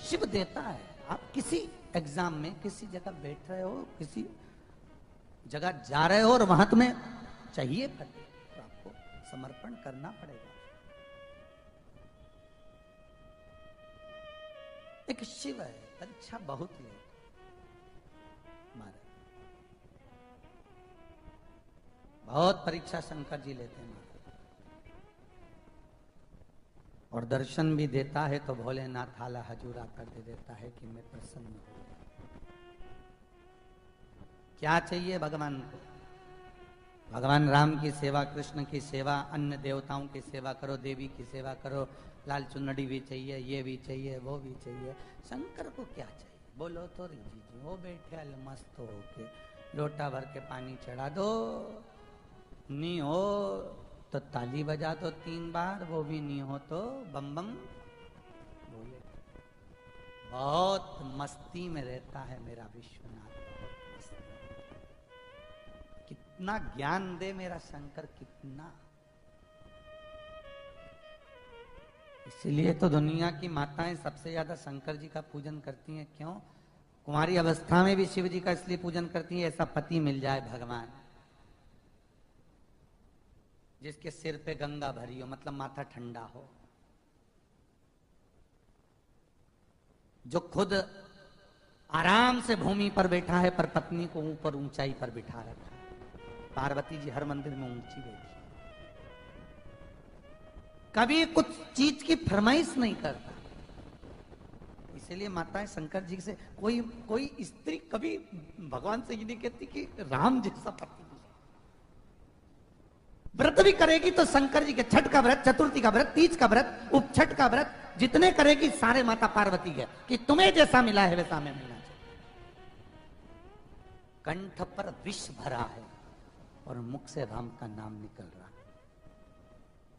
शिव देता है। आप किसी एग्जाम में किसी जगह बैठ रहे हो, किसी जगह जा रहे हो, और वहां तुम्हें चाहिए फल, तो आपको समर्पण करना पड़ेगा। एक शिव है, परीक्षा बहुत ले मारे, बहुत परीक्षा शंकर जी लेते हैं, और दर्शन भी देता है तो भोलेनाथ हाला हजूरा कर दे देता है कि मैं प्रसन्न हूं। क्या चाहिए भगवान को? भगवान राम की सेवा, कृष्ण की सेवा, अन्य देवताओं की सेवा करो, देवी की सेवा करो, लाल चुनरी भी चाहिए, ये भी चाहिए, वो भी चाहिए। शंकर को क्या चाहिए? बोलो तो रिजी जी, वो बैठे मस्त होके, लोटा भर के पानी चढ़ा दो, नहीं हो तो ताली बजा दो 3 बार, वो भी नहीं हो तो बम बम बोले। बहुत मस्ती में रहता है मेरा विश्वनाथ, बहुत मस्ती। कितना ज्ञान दे मेरा शंकर, कितना। इसलिए तो दुनिया की माताएं सबसे ज्यादा शंकर जी का पूजन करती हैं। क्यों? कुमारी अवस्था में भी शिव जी का इसलिए पूजन करती है, ऐसा पति मिल जाए भगवान, जिसके सिर पे गंगा भरी हो, मतलब माथा ठंडा हो, जो खुद आराम से भूमि पर बैठा है पर पत्नी को ऊपर ऊंचाई पर बिठा रखा है। पार्वती जी हर मंदिर में ऊंची बैठी, कभी कुछ चीज की फरमाइश नहीं करता। इसलिए माताएं शंकर जी से, कोई स्त्री कभी भगवान से ये नहीं कहती कि राम जैसा पति। व्रत भी करेगी तो शंकर जी के, छठ का व्रत, चतुर्थी का व्रत, तीज का व्रत, उपछठ का व्रत, जितने करेगी सारे माता पार्वती के, कि तुम्हें जैसा मिला है वैसा हमें मिलना चाहिए। कंठ पर विष भरा है और मुख से राम का नाम निकल रहा है।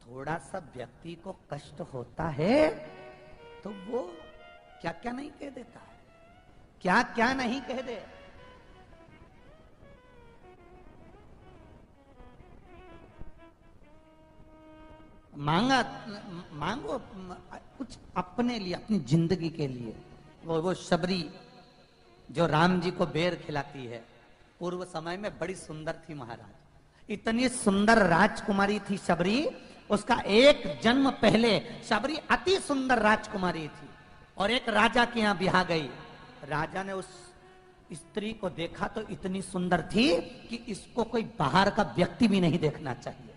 थोड़ा सा व्यक्ति को कष्ट होता है तो वो क्या क्या नहीं कह देता है, क्या क्या नहीं कह दे। मांगो कुछ अपने लिए, अपनी जिंदगी के लिए। वो शबरी जो राम जी को बेर खिलाती है, पूर्व समय में बड़ी सुंदर थी महाराज, इतनी सुंदर राजकुमारी थी शबरी। उसका एक जन्म पहले शबरी अति सुंदर राजकुमारी थी, और एक राजा के यहां ब्याह गई। राजा ने उस स्त्री को देखा तो इतनी सुंदर थी कि इसको कोई बाहर का व्यक्ति भी नहीं देखना चाहिए।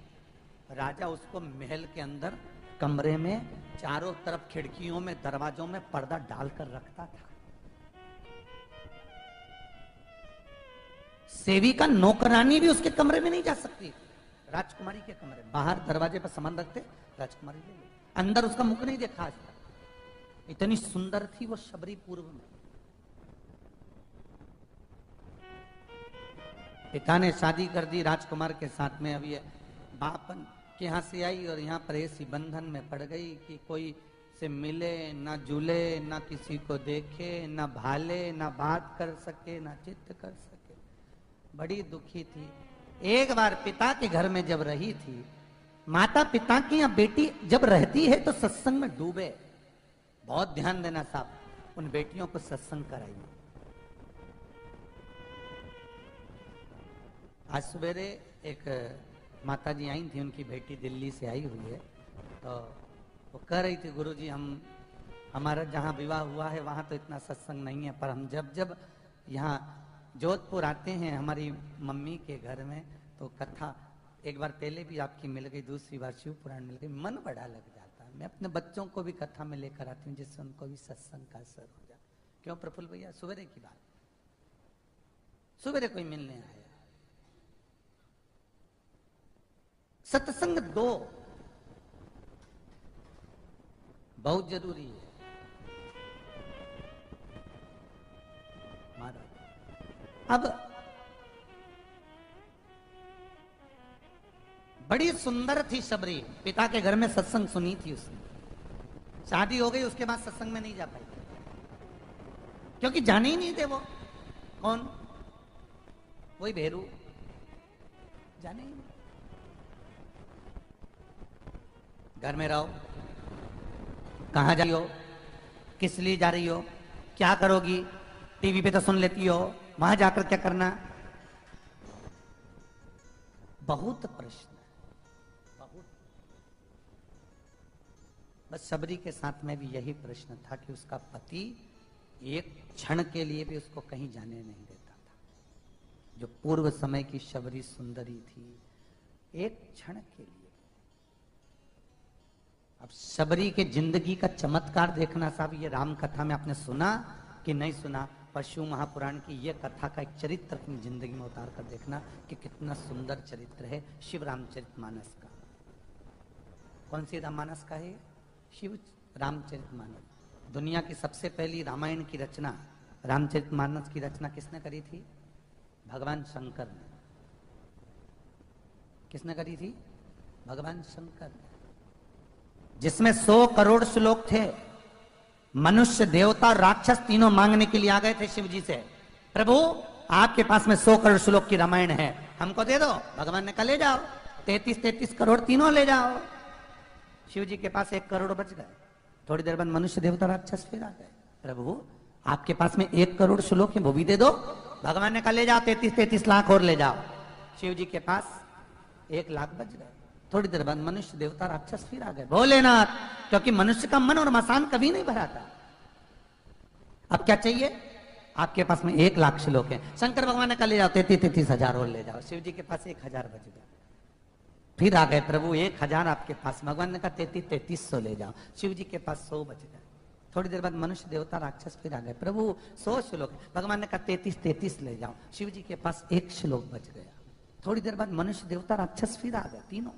राजा उसको महल के अंदर कमरे में चारों तरफ खिड़कियों में, दरवाजों में पर्दा डालकर रखता था। सेविका नौकरानी भी उसके कमरे में नहीं जा सकती, राजकुमारी के कमरे में। बाहर दरवाजे पर सामान रखते, राजकुमारी ले लो, अंदर उसका मुख नहीं देखा आज तक। इतनी सुंदर थी वो शबरी पूर्व में। पिता ने शादी कर दी राजकुमार के साथ में। अब ये बाप के यहां से आई और यहाँ पर ऐसी बंधन में पड़ गई कि कोई से मिले ना जुले, ना किसी को देखे, ना भाले, ना बात कर सके, ना चित्त कर सके। बड़ी दुखी थी। एक बार पिता के घर में जब रही थी, माता पिता की या बेटी जब रहती है तो सत्संग में डूबे। बहुत ध्यान देना साहब, उन बेटियों को सत्संग कराइए। आज सवेरे एक माता जी आई थी, उनकी बेटी दिल्ली से आई हुई है, तो वो कह रही थी, गुरुजी हमारा जहाँ विवाह हुआ है वहाँ तो इतना सत्संग नहीं है, पर हम जब जब यहाँ जोधपुर आते हैं हमारी मम्मी के घर में, तो कथा एक बार पहले भी आपकी मिल गई, दूसरी बार शिव पुराण मिल गई, मन बड़ा लग जाता है। मैं अपने बच्चों को भी कथा में लेकर आती हूँ जिससे उनको भी सत्संग का असर हो जाए। क्यों प्रफुल्ल भैया? सवेरे की बात, सवेरे कोई मिलने आया। सत्संग 2 बहुत जरूरी है महाराज। अब बड़ी सुंदर थी शबरी, पिता के घर में सत्संग सुनी थी उसने। शादी हो गई, उसके बाद सत्संग में नहीं जा पाई, क्योंकि जाने ही नहीं थे वो कौन, वही भेरू, जाने ही नहीं। घर में रहो, कहां जा रही हो, किस लिए जा रही हो, क्या करोगी, टीवी पे तो सुन लेती हो, वहां जाकर क्या करना। बहुत प्रश्न, बहुत। बस शबरी के साथ में भी यही प्रश्न था कि उसका पति एक क्षण के लिए भी उसको कहीं जाने नहीं देता था। जो पूर्व समय की शबरी सुंदरी थी, एक क्षण के लिए। अब शबरी के जिंदगी का चमत्कार देखना साहब, ये राम कथा में आपने सुना कि नहीं सुना, परशु महापुराण की ये कथा का एक चरित्र अपनी जिंदगी में उतार कर देखना कि कितना सुंदर चरित्र है शिव रामचरितमानस का। कौन सी राममानस का है? शिव रामचरितमानस। दुनिया की सबसे पहली रामायण की रचना, रामचरितमानस की रचना किसने करी थी? भगवान शंकर ने। किसने करी थी? भगवान शंकर ने। जिसमें 100 करोड़ श्लोक थे। मनुष्य, देवता, राक्षस तीनों मांगने के लिए आ गए थे शिव जी से, प्रभु आपके पास में 100 करोड़ श्लोक की रामायण है, हमको दे दो। भगवान ने कहा ले जाओ, 33 करोड़ तीनों ले जाओ। शिव जी के पास 1 करोड़ बच गए। थोड़ी देर बाद मनुष्य, देवता, राक्षस फिर आ गए, प्रभु आपके पास में 1 करोड़ श्लोक है, वो भी दे दो। भगवान ने कहा ले जाओ, 33 लाख और ले जाओ। शिव जी के पास 1 लाख बच गए। थोड़ी देर बाद मनुष्य, देवता, राक्षस फिर आ गए। भोलेनाथ, क्योंकि मनुष्य का मन और मसान कभी नहीं भरा था। अब क्या चाहिए? आपके पास में 1 लाख श्लोक है। शंकर भगवान ने कहा ले जाओ, 33 हजार और ले जाओ। शिव जी के पास 1000 बच गए। फिर आ गए, प्रभु 1000 आपके पास। भगवान ने कहा 3300 ले जाओ। शिव जी के पास 100 बच गए। थोड़ी देर बाद मनुष्य, देवता, राक्षस फिर आ गए, प्रभु 100 श्लोक। भगवान ने कहा 33 ले जाओ। शिव जी के पास 1 श्लोक बच गया। थोड़ी देर बाद मनुष्य, देवता, राक्षस फिर आ गए, तीनों।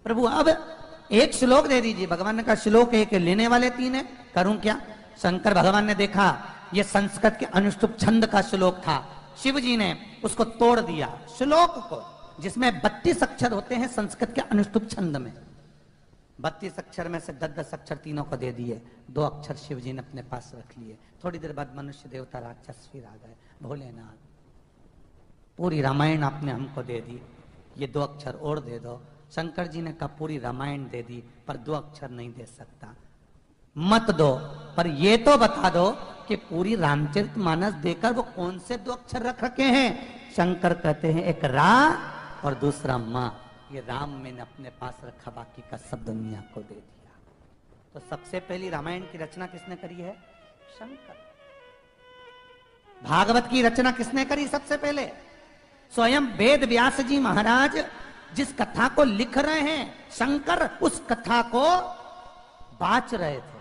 प्रभु अब 1 श्लोक दे दीजिए। भगवान ने कहा श्लोक 1 लेने वाले 3 है, करूं क्या? शंकर भगवान ने देखा ये संस्कृत के अनुष्टुप छंद का श्लोक था। शिव जी ने उसको तोड़ दिया, श्लोक को, जिसमें 32 अक्षर होते हैं संस्कृत के अनुष्टुप छंद में। 32 अक्षर में से 10 अक्षर तीनों को दे दिए, 2 अक्षर शिव जी ने अपने पास रख लिए। थोड़ी देर बाद मनुष्य, देवता, राक्षस फिर आ गए। भोलेनाथ, पूरी रामायण आपने हमको दे दी, ये 2 अक्षर और दे दो। शंकर जी ने कहा पूरी रामायण दे दी, पर 2 अक्षर नहीं दे सकता। मत दो, पर ये तो बता दो कि पूरी रामचरितमानस देकर वो कौन से 2 अक्षर रख रखे हैं? शंकर कहते हैं एक रा और दूसरा मां। ये राम मैंने अपने पास रखा, बाकी का सब दुनिया को दे दिया। तो सबसे पहली रामायण की रचना किसने करी है? शंकर। भागवत की रचना किसने करी सबसे पहले? स्वयं वेद व्यास जी महाराज जिस कथा को लिख रहे हैं, शंकर उस कथा को बाच रहे थे।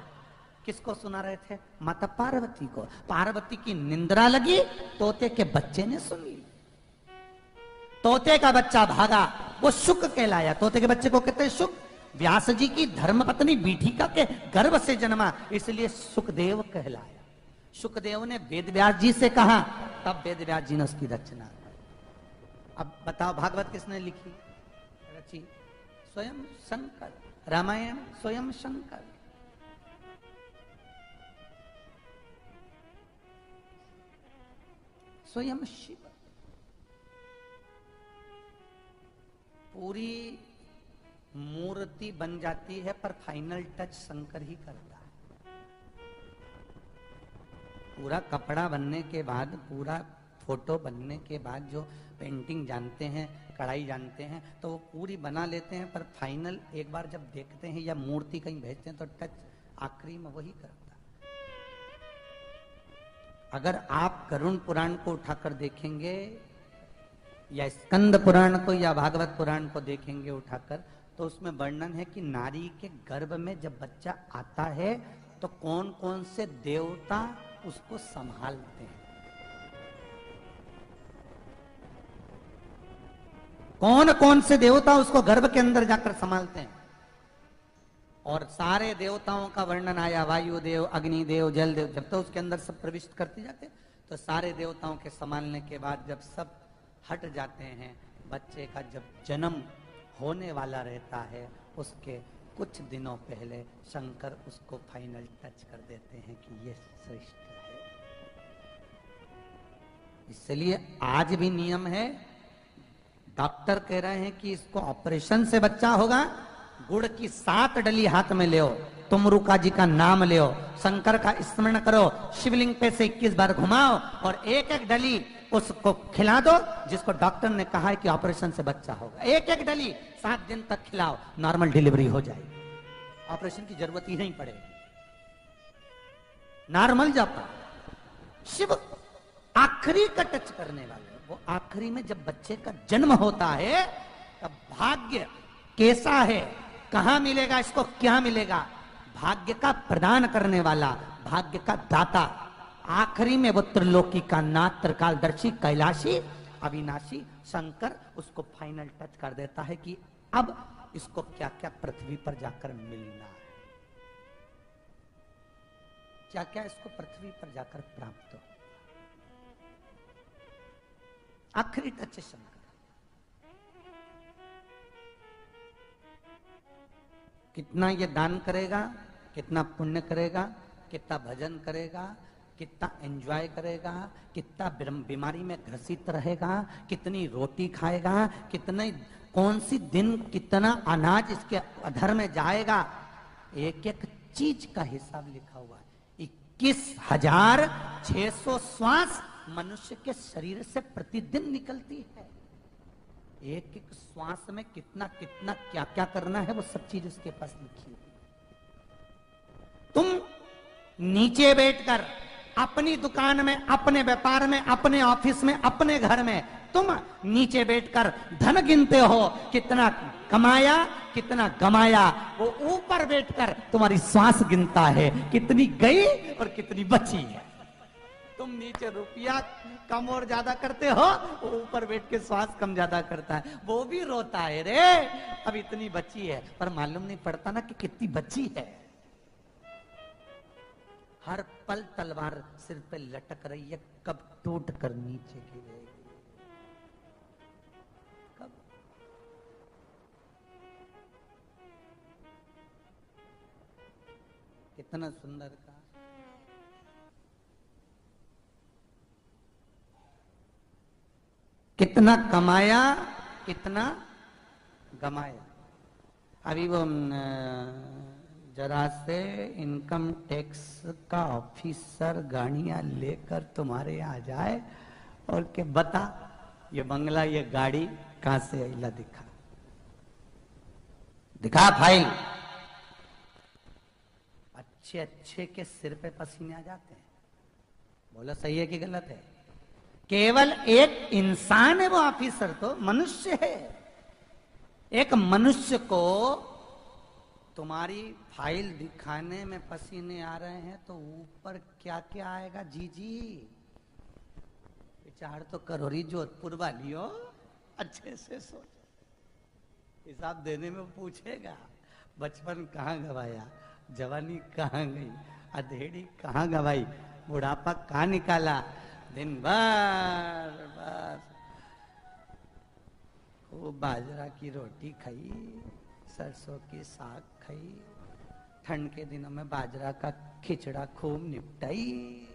किसको सुना रहे थे? माता पार्वती को। पार्वती की निंद्रा लगी, तोते के बच्चे ने सुन ली। तोते का बच्चा भागा, वो शुक कहलाया। तोते के बच्चे को कहते हैं शुक। व्यास जी की धर्मपत्नी बीठिका के गर्भ से जन्मा, इसलिए सुखदेव कहलाया। सुखदेव ने वेद व्यास जी से कहा, तब वेद व्यास जी ने उसकी रचना की। अब बताओ भागवत किसने लिखी, रची? स्वयं शंकर। रामायण स्वयं शंकर। स्वयं शिव। पूरी मूर्ति बन जाती है, पर फाइनल टच शंकर ही करता है। पूरा कपड़ा बनने के बाद, पूरा फोटो बनने के बाद, जो पेंटिंग जानते हैं, कढ़ाई जानते हैं, तो वो पूरी बना लेते हैं, पर फाइनल एक बार जब देखते हैं या मूर्ति कहीं भेजते हैं तो टच आखिरी में वही करता है। अगर आप गरुड़ पुराण को उठाकर देखेंगे या स्कंद पुराण को या भागवत पुराण को देखेंगे उठाकर, तो उसमें वर्णन है कि नारी के गर्भ में जब बच्चा आता है तो कौन कौन से देवता उसको संभालते हैं। कौन कौन से देवता उसको गर्भ के अंदर जाकर संभालते हैं। और सारे देवताओं का वर्णन आया, वायु देव, अग्नि देव, जल देव। जब तो उसके अंदर सब प्रविष्ट करते जाते, तो सारे देवताओं के संभालने के बाद जब सब हट जाते हैं, बच्चे का जब जन्म होने वाला रहता है, उसके कुछ दिनों पहले शंकर उसको फाइनल टच कर देते हैं कि ये श्रेष्ठ है। इसलिए आज भी नियम है, डॉक्टर कह रहे हैं कि इसको ऑपरेशन से बच्चा होगा, गुड़ की 7 डली हाथ में ले, तुमरुका जी का नाम ले, शंकर का स्मरण करो, शिवलिंग पे से 21 बार घुमाओ और एक एक डली उसको खिला दो, जिसको डॉक्टर ने कहा है कि ऑपरेशन से बच्चा होगा। एक एक डली 7 दिन तक खिलाओ, नॉर्मल डिलीवरी हो जाएगी, ऑपरेशन की जरूरत ही नहीं पड़ेगी, नॉर्मल जाता। शिव आखिरी का टच करने वाले, वो आखिरी में जब बच्चे का जन्म होता है तब भाग्य कैसा है, कहां मिलेगा, इसको क्या मिलेगा, भाग्य का प्रदान करने वाला, भाग्य का दाता, आखिरी में वो त्रिलोकी का नाथ, त्रिकालदर्शी, कैलाशी, अविनाशी शंकर उसको फाइनल टच कर देता है कि अब इसको क्या क्या पृथ्वी पर जाकर मिलना है, क्या क्या इसको पृथ्वी पर जाकर प्राप्त हो। आखिरी टच शंकर। कितना ये दान करेगा, कितना पुण्य करेगा, कितना भजन करेगा, कितना एंजॉय करेगा, कितना बीमारी में ग्रसित रहेगा, कितनी रोटी खाएगा, कितने कौन सी दिन कितना अनाज इसके अधर में जाएगा, एक एक चीज का हिसाब लिखा हुआ है। 21,600 श्वास मनुष्य के शरीर से प्रतिदिन निकलती है। एक एक श्वास में कितना कितना क्या क्या करना है वो सब चीज उसके पास लिखी हुई। तुम नीचे बैठकर अपनी दुकान में, अपने व्यापार में, अपने ऑफिस में, अपने घर में तुम नीचे बैठकर धन गिनते हो, कितना कमाया कितना गमाया, वो ऊपर बैठकर तुम्हारी श्वास गिनता है, कितनी गई और कितनी बची है। तुम नीचे रुपया कम और ज्यादा करते हो, वो ऊपर बैठ के श्वास कम ज्यादा करता है, वो भी रोता है, रे अब इतनी बची है, पर मालूम नहीं पड़ता ना कि कितनी बची है। हर पल तलवार सिर पे लटक रही है, कब टूट कर नीचे गिरेगी, कब। कितना सुंदर का कितना कमाया कितना गमाया। अभी वो जरा से इनकम टैक्स का ऑफिसर गाड़ियां लेकर तुम्हारे यहाँ जाए और के बता ये बंगला ये गाड़ी कहां से आइला, दिखा दिखा फाइल। अच्छे अच्छे के सिर पे पसीने आ जाते हैं। बोला सही है कि गलत है? केवल एक इंसान है वो ऑफिसर, तो मनुष्य है। एक मनुष्य को तुम्हारी फाइल दिखाने में पसीने आ रहे हैं तो ऊपर क्या क्या आएगा। जी जी विचार तो करो, जोधपुर वालियों अच्छे से सोचो, हिसाब देने में पूछेगा बचपन कहाँ गवाया, जवानी कहाँ गई, अधेड़ी कहाँ गवाई, बुढ़ापा कहाँ निकाला, दिन भर बस खूब बाजरा की रोटी खाई, सरसों की साग खाई, ठंड के दिनों में बाजरा का खिचड़ा खूब निपटाई,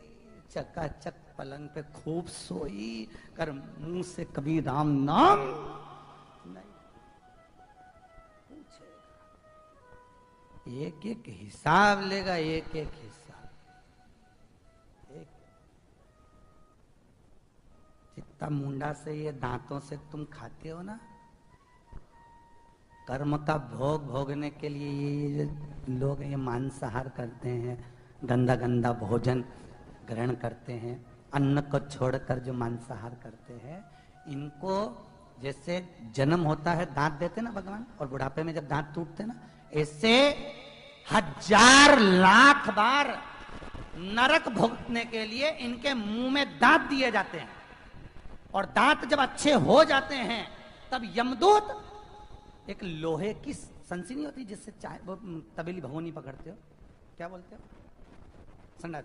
चकाचक पलंग पे खूब सोई, कर मुंह से कभी राम नाम नहीं पूछेगा। एक एक हिसाब लेगा, एक एक हिसाब। एक जितना मुंडा से ये दांतों से तुम खाते हो ना, कर्म का भोग भोगने के लिए ये लोग ये मांसाहार करते हैं, गंदा गंदा भोजन ग्रहण करते हैं, अन्न को छोड़कर जो मांसाहार करते हैं, इनको जैसे जन्म होता है दांत देते ना भगवान, और बुढ़ापे में जब दांत टूटते ना, ऐसे 1000 लाख बार नरक भुगतने के लिए इनके मुंह में दांत दिए जाते हैं। और दांत जब अच्छे हो जाते हैं तब यमदूत एक लोहे की संसी नहीं होती जिससे चाय वो तबेली भगोनी पकड़ते हो, क्या बोलते हो, संडास,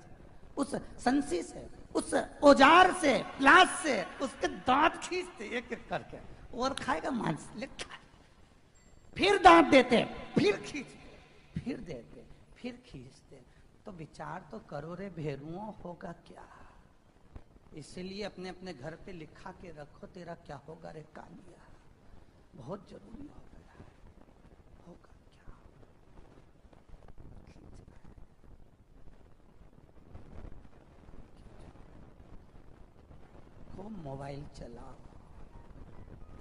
उस संसी से, उस औजार से, प्लास से उसके दांत खींचते एक एक करके, और खाएगा मांस ले खा। फिर डांट देते, फिर खींचते, फिर देते, फिर खींचते। तो विचार तो करो रे भेरुओं, होगा क्या? इसलिए अपने अपने घर पे लिखा के रखो, तेरा क्या होगा रे कालिया, बहुत जरूरी हो गया है। होगा क्या? खूब मोबाइल चलाओ,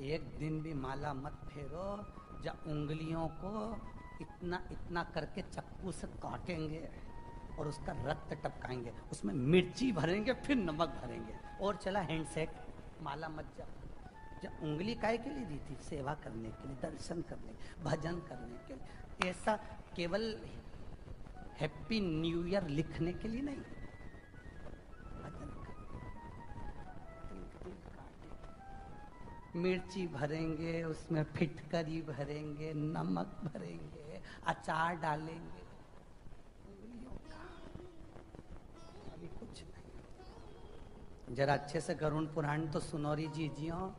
एक दिन भी माला मत फेरो जब उंगलियों को इतना इतना करके चक्कू से काटेंगे और उसका रक्त टपकाएंगे, उसमें मिर्ची भरेंगे, फिर नमक भरेंगे, और चला हैंडसेट, माला मत जाओ। जब उंगली काहे के लिए दी थी? सेवा करने के लिए, दर्शन करने, भजन करने के लिए। ऐसा केवल हैप्पी न्यू ईयर लिखने के लिए नहीं, भजन करने। मिर्ची भरेंगे, उसमें फिटकरी भरेंगे, नमक भरेंगे, अचार डालेंगे, जरा अच्छे से गरुड़ पुराण तो सुनो री जीजियों,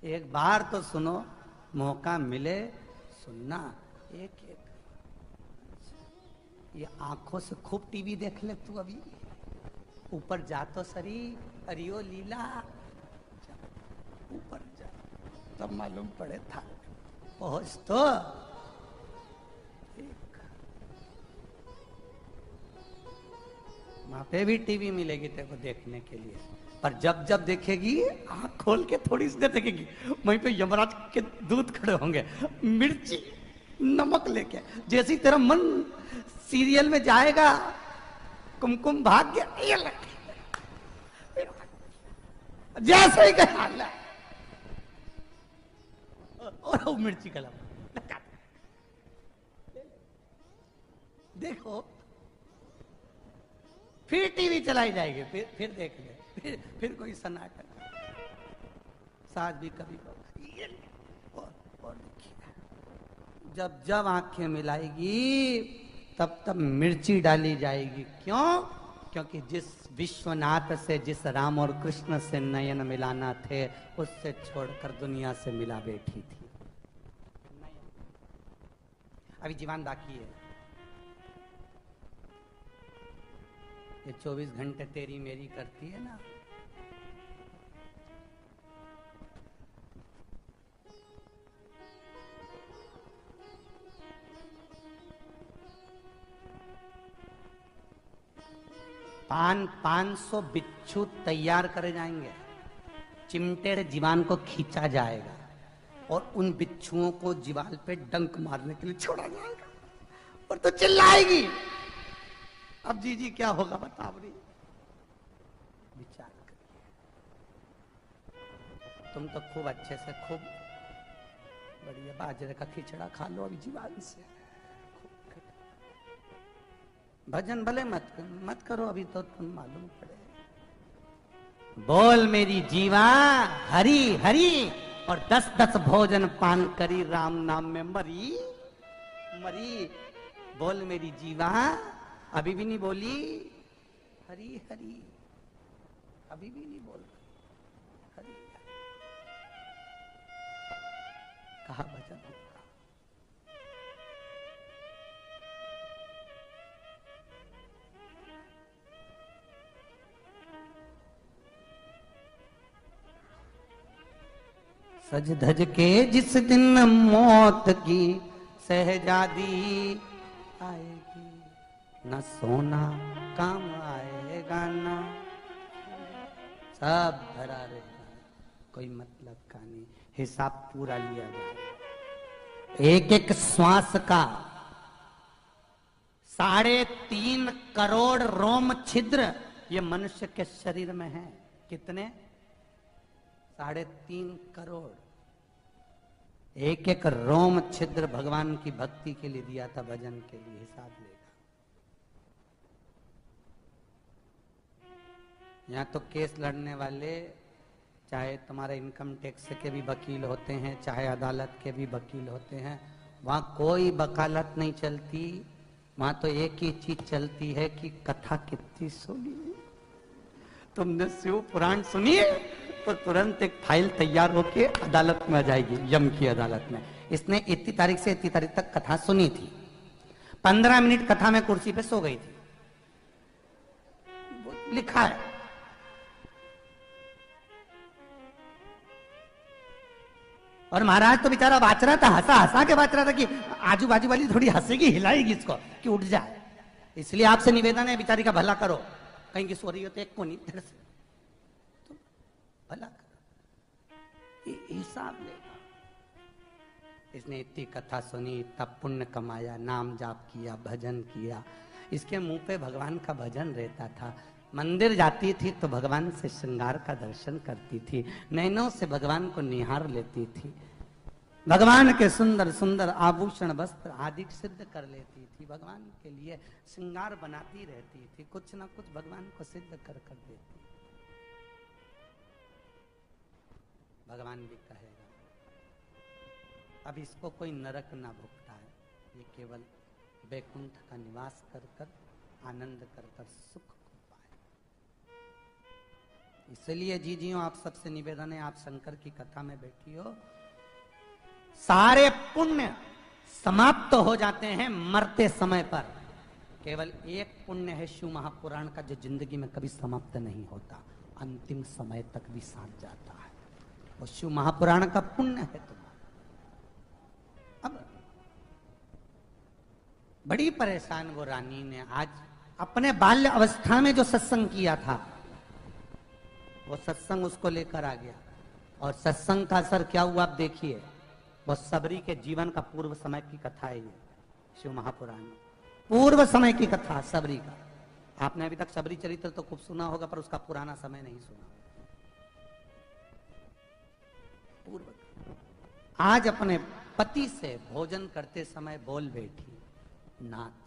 एक बार तो सुनो, मौका मिले सुनना एक एक। ये आंखों से खूब टीवी देख ले तू, अभी ऊपर जा तो सरी, अरियो लीला, ऊपर जा तब मालूम पड़े था, पहुंच तो। वहां पे भी टीवी मिलेगी तेरे को देखने के लिए, पर जब जब देखेगी आंख खोल के थोड़ी सी देर देखेगी, वहीं पे यमराज के दूत खड़े होंगे, मिर्ची नमक लेके। जैसे ही तेरा मन सीरियल में जाएगा, कुमकुम भाग्य, जैसे ही कहा और वो मिर्ची का लगा, देखो फिर टीवी चलाई जाएगी, फिर देख ले, फिर कोई सन्नाटा, साथ भी कभी और देखिए। जब जब आंखें मिलाएगी तब तब मिर्ची डाली जाएगी। क्यों? क्योंकि जिस विश्वनाथ से, जिस राम और कृष्ण से नयन मिलाना थे, उससे छोड़कर दुनिया से मिला बैठी थी। अभी जीवन बाकी है, ये 24 घंटे तेरी मेरी करती है ना। पान 500 बिच्छू तैयार करे जाएंगे, चिमटे जीवान को खींचा जाएगा और उन बिच्छुओं को जीवाल पे डंक मारने के लिए छोड़ा जाएगा, और तो चिल्लाएगी। अब जी क्या होगा बताओ रे, विचार करिए। तुम तो खूब अच्छे से, खूब बढ़िया बाजरे का खिचड़ा खा लो अभी जीवान से, भजन भले मत करो अभी, तो तुम मालूम पड़े। बोल मेरी जीवा हरी हरी, और 10-10 भोजन पान करी, राम नाम में मरी मरी। बोल मेरी जीवा, अभी भी नहीं बोली हरी हरी, अभी भी नहीं बोल हरी, कहा भजन होगा। सज धज के जिस दिन मौत की शहजादी आएगी, न सोना काम आएगा, न सब भरा रहेगा, कोई मतलब का नहीं, हिसाब पूरा लिया जाएगा। एक एक श्वास का 3.5 करोड़ रोम छिद्र ये मनुष्य के शरीर में है। कितने? 3.5 करोड़। एक एक रोम छिद्र भगवान की भक्ति के लिए दिया था, भजन के लिए, हिसाब लेगा। यहाँ तो केस लड़ने वाले, चाहे तुम्हारे इनकम टैक्स के भी वकील होते हैं, चाहे अदालत के भी वकील होते हैं, वहां कोई वकालत नहीं चलती। वहां तो एक ही चीज चलती है कि कथा कितनी सुनी। तुमने शिव पुराण सुनिए तो तुरंत एक फाइल तैयार होके अदालत में आ जाएगी, यम की अदालत में। इसने इतनी तारीख से इतनी तारीख तक कथा सुनी थी, 15 मिनट कथा में कुर्सी पे सो गई थी, लिखा है। और महाराज तो बेचारा बाच रहा था, हंसा हंसा के बाच रहा था कि आजू बाजू वाली थोड़ी हंसेगी, हिलाएगी इसको कि उठ जाए। इसलिए आपसे निवेदन है, बेचारी का भला करो, कहीं की सो रही हो तो एक को नहीं धड़ से तो भला करो, हिसाब लेगा। इसने इतनी कथा सुनी, तब पुण्य कमाया, नाम जाप किया, भजन किया। इसके मुंह पे भगवान का भजन रहता था। मंदिर जाती थी तो भगवान से श्रृंगार का दर्शन करती थी, नैनों से भगवान को निहार लेती थी, भगवान के सुंदर सुंदर आभूषण वस्त्र आदि सिद्ध कर लेती थी, भगवान के लिए श्रृंगार बनाती रहती थी, कुछ ना कुछ भगवान को सिद्ध कर कर देती। भगवान भी कहेगा अब इसको कोई नरक ना भुगता है, ये केवल वैकुंठ का निवास कर कर आनंद कर कर सुख को पाए। इसलिए जीजियों आप सबसे निवेदन है, आप शंकर की कथा में बैठी हो, सारे पुण्य समाप्त तो हो जाते हैं मरते समय पर, केवल एक पुण्य है शिव महापुराण का जो जिंदगी में कभी समाप्त नहीं होता, अंतिम समय तक भी साथ जाता है, वो शिव महापुराण का पुण्य है तुम्हारा। अब बड़ी परेशान वो रानी ने आज अपने बाल्य अवस्था में जो सत्संग किया था, वो सत्संग उसको लेकर आ गया, और सत्संग का असर क्या हुआ आप देखिए। वो सबरी के जीवन का पूर्व समय की कथा है, ये शिव महापुराण में पूर्व समय की कथा सबरी का। आपने अभी तक सबरी चरित्र तो खूब सुना होगा, पर उसका पुराना समय नहीं सुना। पूर्व आज अपने पति से भोजन करते समय बोल बैठी, नाथ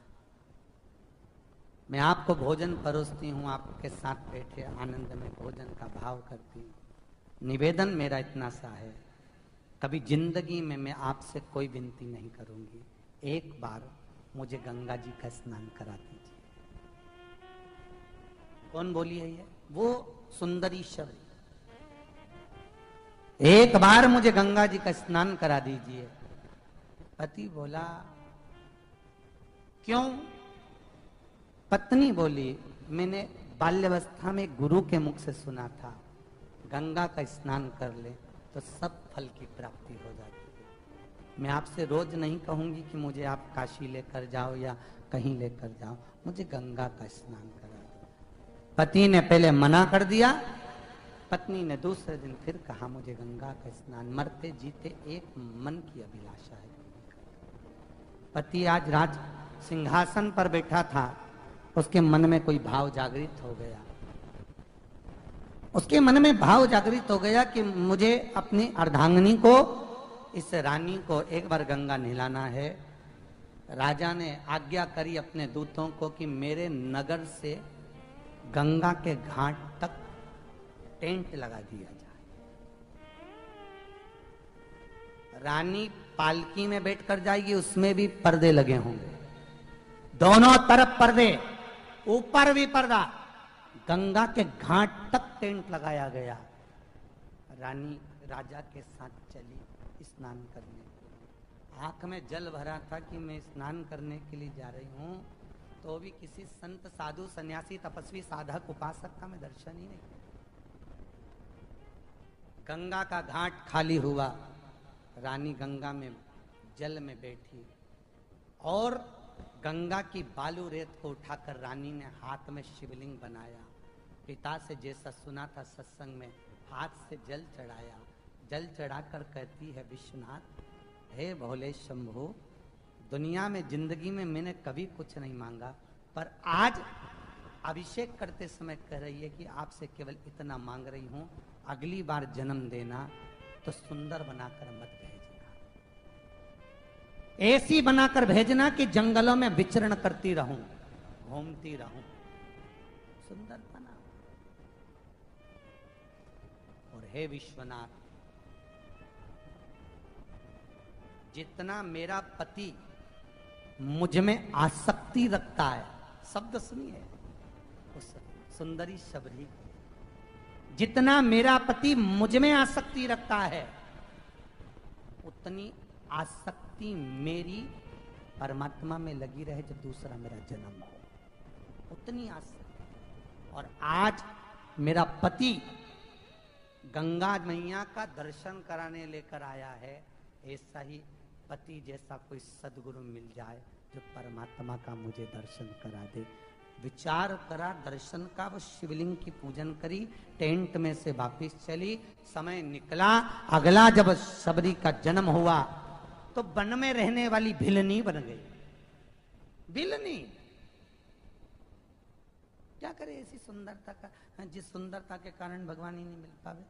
मैं आपको भोजन परोसती हूं, आपके साथ बैठे आनंद में भोजन का भाव करती हूं, निवेदन मेरा इतना सा है, कभी जिंदगी में मैं आपसे कोई विनती नहीं करूंगी, एक बार मुझे गंगा जी का स्नान करा दीजिए। कौन बोली है ये? वो सुंदरी शबरी, एक बार मुझे गंगा जी का स्नान करा दीजिए। पति बोला क्यों? पत्नी बोली मैंने बाल्यावस्था में गुरु के मुख से सुना था, गंगा का स्नान कर ले तो सब फल की प्राप्ति हो जाती है। मैं आपसे रोज नहीं कहूंगी कि मुझे आप काशी लेकर जाओ या कहीं लेकर जाओ, मुझे गंगा का स्नान करा दो। पति ने पहले मना कर दिया, पत्नी ने दूसरे दिन फिर कहा मुझे गंगा का स्नान, मरते जीते एक मन की अभिलाषा है। पति आज राज सिंहासन पर बैठा था, उसके मन में कोई भाव जागृत हो गया, उसके मन में भाव जागृत हो गया कि मुझे अपनी अर्धांगिनी को, इस रानी को एक बार गंगा नहलाना है। राजा ने आज्ञा करी अपने दूतों को कि मेरे नगर से गंगा के घाट तक टेंट लगा दिया जाए। रानी पालकी में बैठकर जाएगी, उसमें भी पर्दे लगे होंगे, दोनों तरफ पर्दे, ऊपर भी पर्दा, गंगा के घाट तक टेंट लगाया गया। रानी राजा के साथ चली स्नान करने, आंख में जल भरा था कि मैं स्नान करने के लिए जा रही हूं, तो भी किसी संत साधु सन्यासी तपस्वी साधक उपासक का मैं दर्शन ही नहीं। गंगा का घाट खाली हुआ, रानी गंगा में जल में बैठी और गंगा की बालू रेत को उठाकर रानी ने हाथ में शिवलिंग बनाया। पिता से जैसा सुना था सत्संग में, हाथ से जल चढ़ाया, जल चढ़ाकर कहती है विश्वनाथ, हे भोले शंभु, दुनिया में जिंदगी में मैंने कभी कुछ नहीं मांगा, पर आज अभिषेक करते समय कह रही है कि आपसे केवल इतना मांग रही हूं, अगली बार जन्म देना तो सुंदर बनाकर मत भेजना, ऐसी बनाकर भेजना कि जंगलों में विचरण करती रहूं, घूमती रहूं, सुंदर बना। और हे विश्वनाथ, जितना मेरा पति मुझ में आसक्ति रखता है, शब्द सुनिए उस सुंदरी शबरी, जितना मेरा पति मुझ में आसक्ति रखता है, उतनी आसक्ति मेरी परमात्मा में लगी रहे जब दूसरा मेरा जन्म हो, उतनी आसक्ति। और आज मेरा पति गंगा मैया का दर्शन कराने लेकर आया है, ऐसा ही पति जैसा कोई सदगुरु मिल जाए जो परमात्मा का मुझे दर्शन करा दे। विचार करा दर्शन का, वो शिवलिंग की पूजन करी, टेंट में से वापिस चली, समय निकला। अगला जब शबरी का जन्म हुआ तो वन में रहने वाली भिलनी बन गई। भिलनी क्या करे ऐसी सुंदरता का, जिस सुंदरता के कारण भगवान ही नहीं मिल पावे।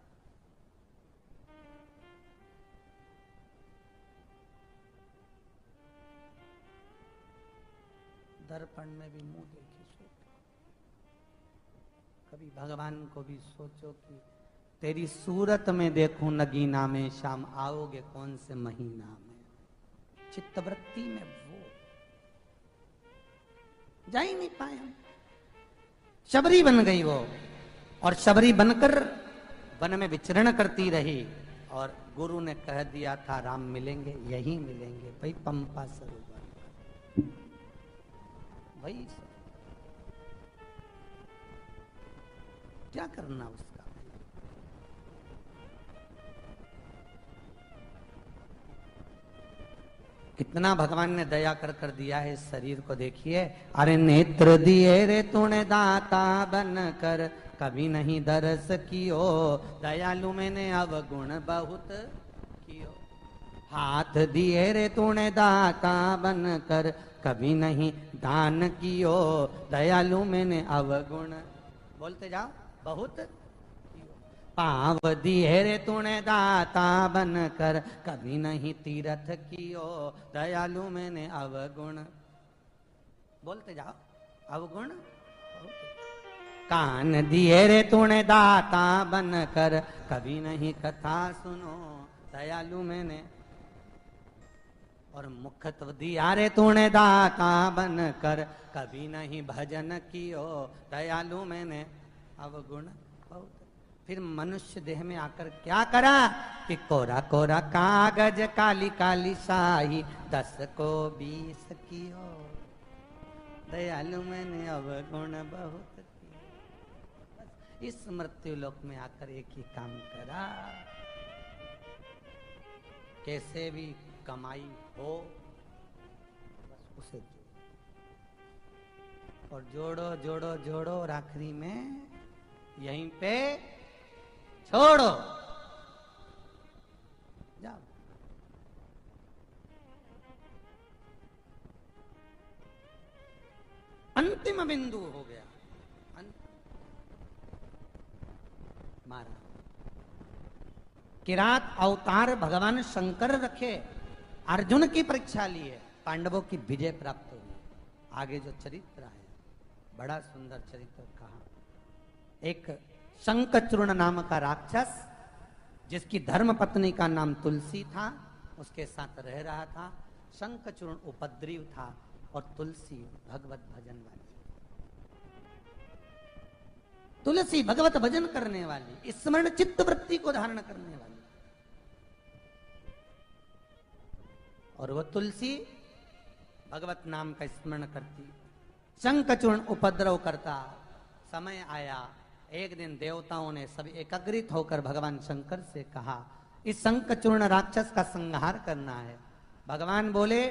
दर्पण में भी मुंह देखी सोचो, कभी भगवान को भी सोचो कि तेरी सूरत में देखूं नगीना में, शाम आओगे कौन से महीना में। चित्तवृत्ति में वो जा ही नहीं पाए हम। शबरी बन गई वो, और शबरी बनकर वन में विचरण करती रही। और गुरु ने कह दिया था राम मिलेंगे, यही मिलेंगे भाई, पंपा सरोवर भाई। क्या करना उसका। कितना भगवान ने दया कर दिया है इस शरीर को, देखिए। अरे नेत्र दिए रे तूने दाता बन कर, कभी नहीं दरस कियो, दयालु मैंने अवगुण बहुत कियो। हाथ दिए रे तूने दाता बन कर, कभी नहीं दान कियो, दयालु मैंने अवगुण, बोलते जाओ, बहुत कियो। पांव दिए रे तूने दाता बन कर, कभी नहीं तीरथ कियो, दयालु मैंने अवगुण, बोलते जाओ, अवगुण। कान दिए रे तूने दाता बन कर, कभी नहीं कथा सुनो, दयालु मैंने। और मुखत्व दिया रे तूने दाता बन कर, कभी नहीं भजन कियो, दयालु मैंने अवगुण बहुत। फिर मनुष्य देह में आकर क्या करा कि कोरा कोरा कागज काली काली शाही, 10 को 20 कियो, दयालु मैंने अवगुण बहुत कियो। इस मृत्यु लोक में आकर एक ही काम करा, कैसे भी कमाई हो, बस उसे और जोड़ो जोड़ो जोड़ो, और आखिरी में यहीं पे छोड़ो, जाओ। अंतिम बिंदु हो गया, मारा। किरात अवतार भगवान शंकर रखे, अर्जुन की परीक्षा ली है, पांडवों की विजय प्राप्त हुई। आगे जो चरित्र है बड़ा सुंदर चरित्र कहा। एक शंखचूर्ण नाम का राक्षस, जिसकी धर्म पत्नी का नाम तुलसी था, उसके साथ रह रहा था। शंखचूर्ण उपद्रवी था और तुलसी भगवत भजन वाली। तुलसी भगवत भजन करने वाली, स्मरण चित्त वृत्ति को धारण करने वाली, और वह तुलसी भगवत नाम का स्मरण करती। शंखचूर्ण उपद्रव करता। समय आया, एक दिन देवताओं ने सब एकत्रित होकर भगवान शंकर से कहा, इस शंखचूर्ण राक्षस का संहार करना है। भगवान बोले,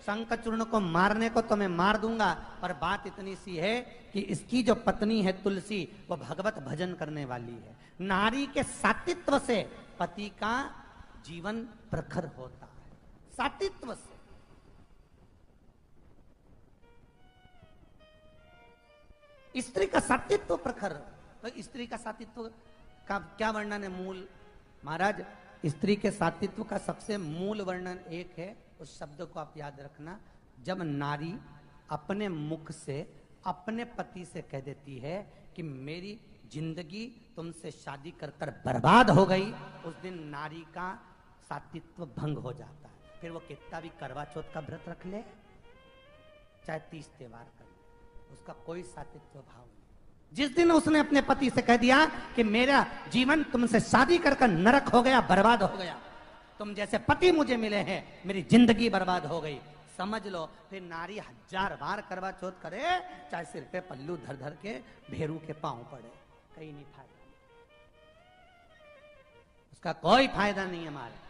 शंखचूर्ण को मारने को तो मैं मार दूंगा, पर बात इतनी सी है कि इसकी जो पत्नी है तुलसी, वो भगवत भजन करने वाली है। नारी के सातित्व से पति का जीवन प्रखर होता है, सातित्व से। स्त्री का सातित्व प्रखर, तो स्त्री का सातित्व का क्या वर्णन है? मूल महाराज, स्त्री के सातित्व का सबसे मूल वर्णन एक है, उस शब्द को आप याद रखना। जब नारी अपने मुख से अपने पति से कह देती है कि मेरी जिंदगी तुमसे शादी कर कर बर्बाद हो गई, उस दिन नारी का सातित्व भंग हो जाता है। फिर वो कितना भी करवा चौथ का व्रत रख ले, चाहे 30 त्योहार कर ले, उसका कोई सातित्व भाव नहीं। जिस दिन उसने अपने पति से कह दिया कि मेरा जीवन तुमसे शादी कर कर नरक हो गया, बर्बाद हो गया, तुम जैसे पति मुझे मिले हैं, मेरी जिंदगी बर्बाद हो गई। समझ लो, फिर नारी 1000 बार करवा चौथ करे, चाहे सिर पे पल्लू धर धर के भेरू के पांव पड़े, कहीं नहीं फायदा, उसका कोई फायदा नहीं हमारे।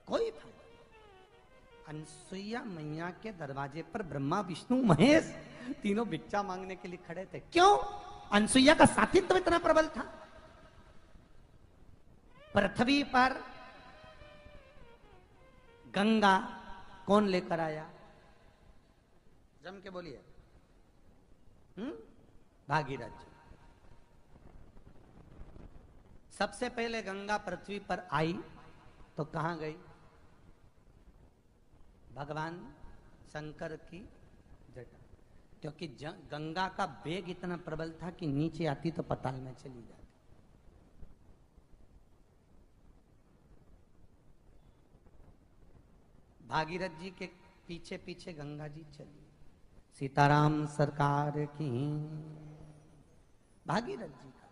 कोई फायदा। अनसुईया मैया के दरवाजे पर ब्रह्मा विष्णु महेश तीनों भिक्षा मांगने के लिए खड़े थे। क्यों? अनसुईया का साथित्व इतना प्रबल था। पृथ्वी पर गंगा कौन लेकर आया? जम के बोलिए। भागीरथ जी। सबसे पहले गंगा पृथ्वी पर आई तो कहां गई? भगवान शंकर की जटा, क्योंकि गंगा का वेग इतना प्रबल था कि नीचे आती तो पाताल में चली जाती। भागीरथ जी के पीछे पीछे गंगा जी चली। सीताराम सरकार की। भागीरथ जी का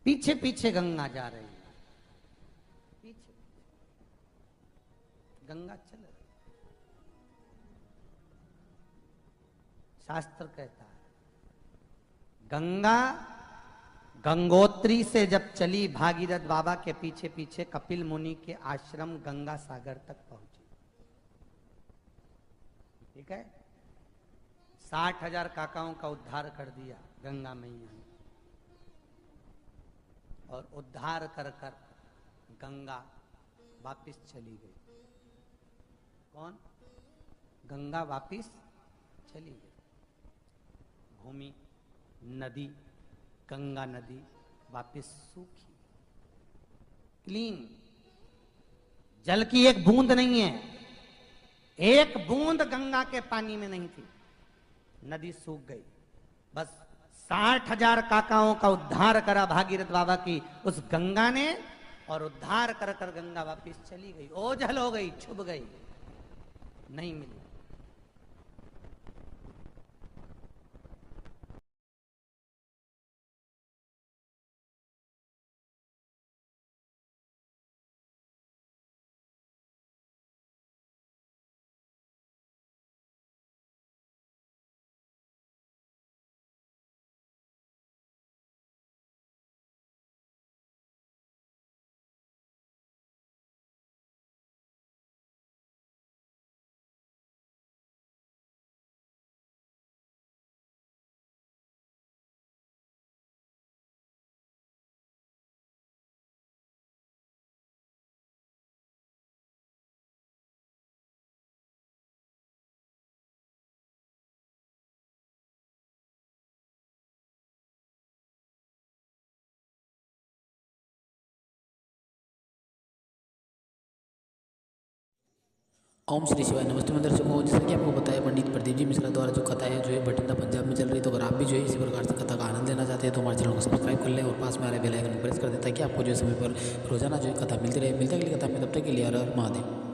पीछे पीछे गंगा जा रही है, पीछे गंगा चल रही। शास्त्र कहता है गंगा गंगोत्री से जब चली भागीरथ बाबा के पीछे पीछे कपिल मुनि के आश्रम गंगा सागर तक पहुंची। ठीक है, 60,000 काकाओं का उद्धार कर दिया गंगा मैया ने, और उद्धार कर कर गंगा वापिस चली गई। कौन? गंगा वापिस चली गई। भूमि, नदी, गंगा नदी वापिस सूखी, क्लीन। जल की एक बूंद नहीं है, एक बूंद गंगा के पानी में नहीं थी। नदी सूख गई। बस 60,000 काकाओं का उद्धार करा भागीरथ बाबा की उस गंगा ने, और उद्धार कर कर गंगा वापिस चली गई। ओझल हो गई, छुप गई, नहीं मिली। ओम श्री शिवाय। नमस्ते मैं दर्शकों, जैसा कि आपको बताया पंडित प्रदीप जी मिश्रा द्वारा जो कथा है जो है बठिंडा पंजाब में चल रही है। तो अगर आप भी जो है इसी प्रकार से कथा का आनंद लेना चाहते हैं तो हमारे चैनल को सब्सक्राइब कर लें और पास में आ रहे बेल आइकन को प्रेस कर दें, ताकि आपको जो है समय पर रोजाना जो है कथा मिलती रहे। मिलता है अगली कथा में, तब तक के लिए हर हर महादेव।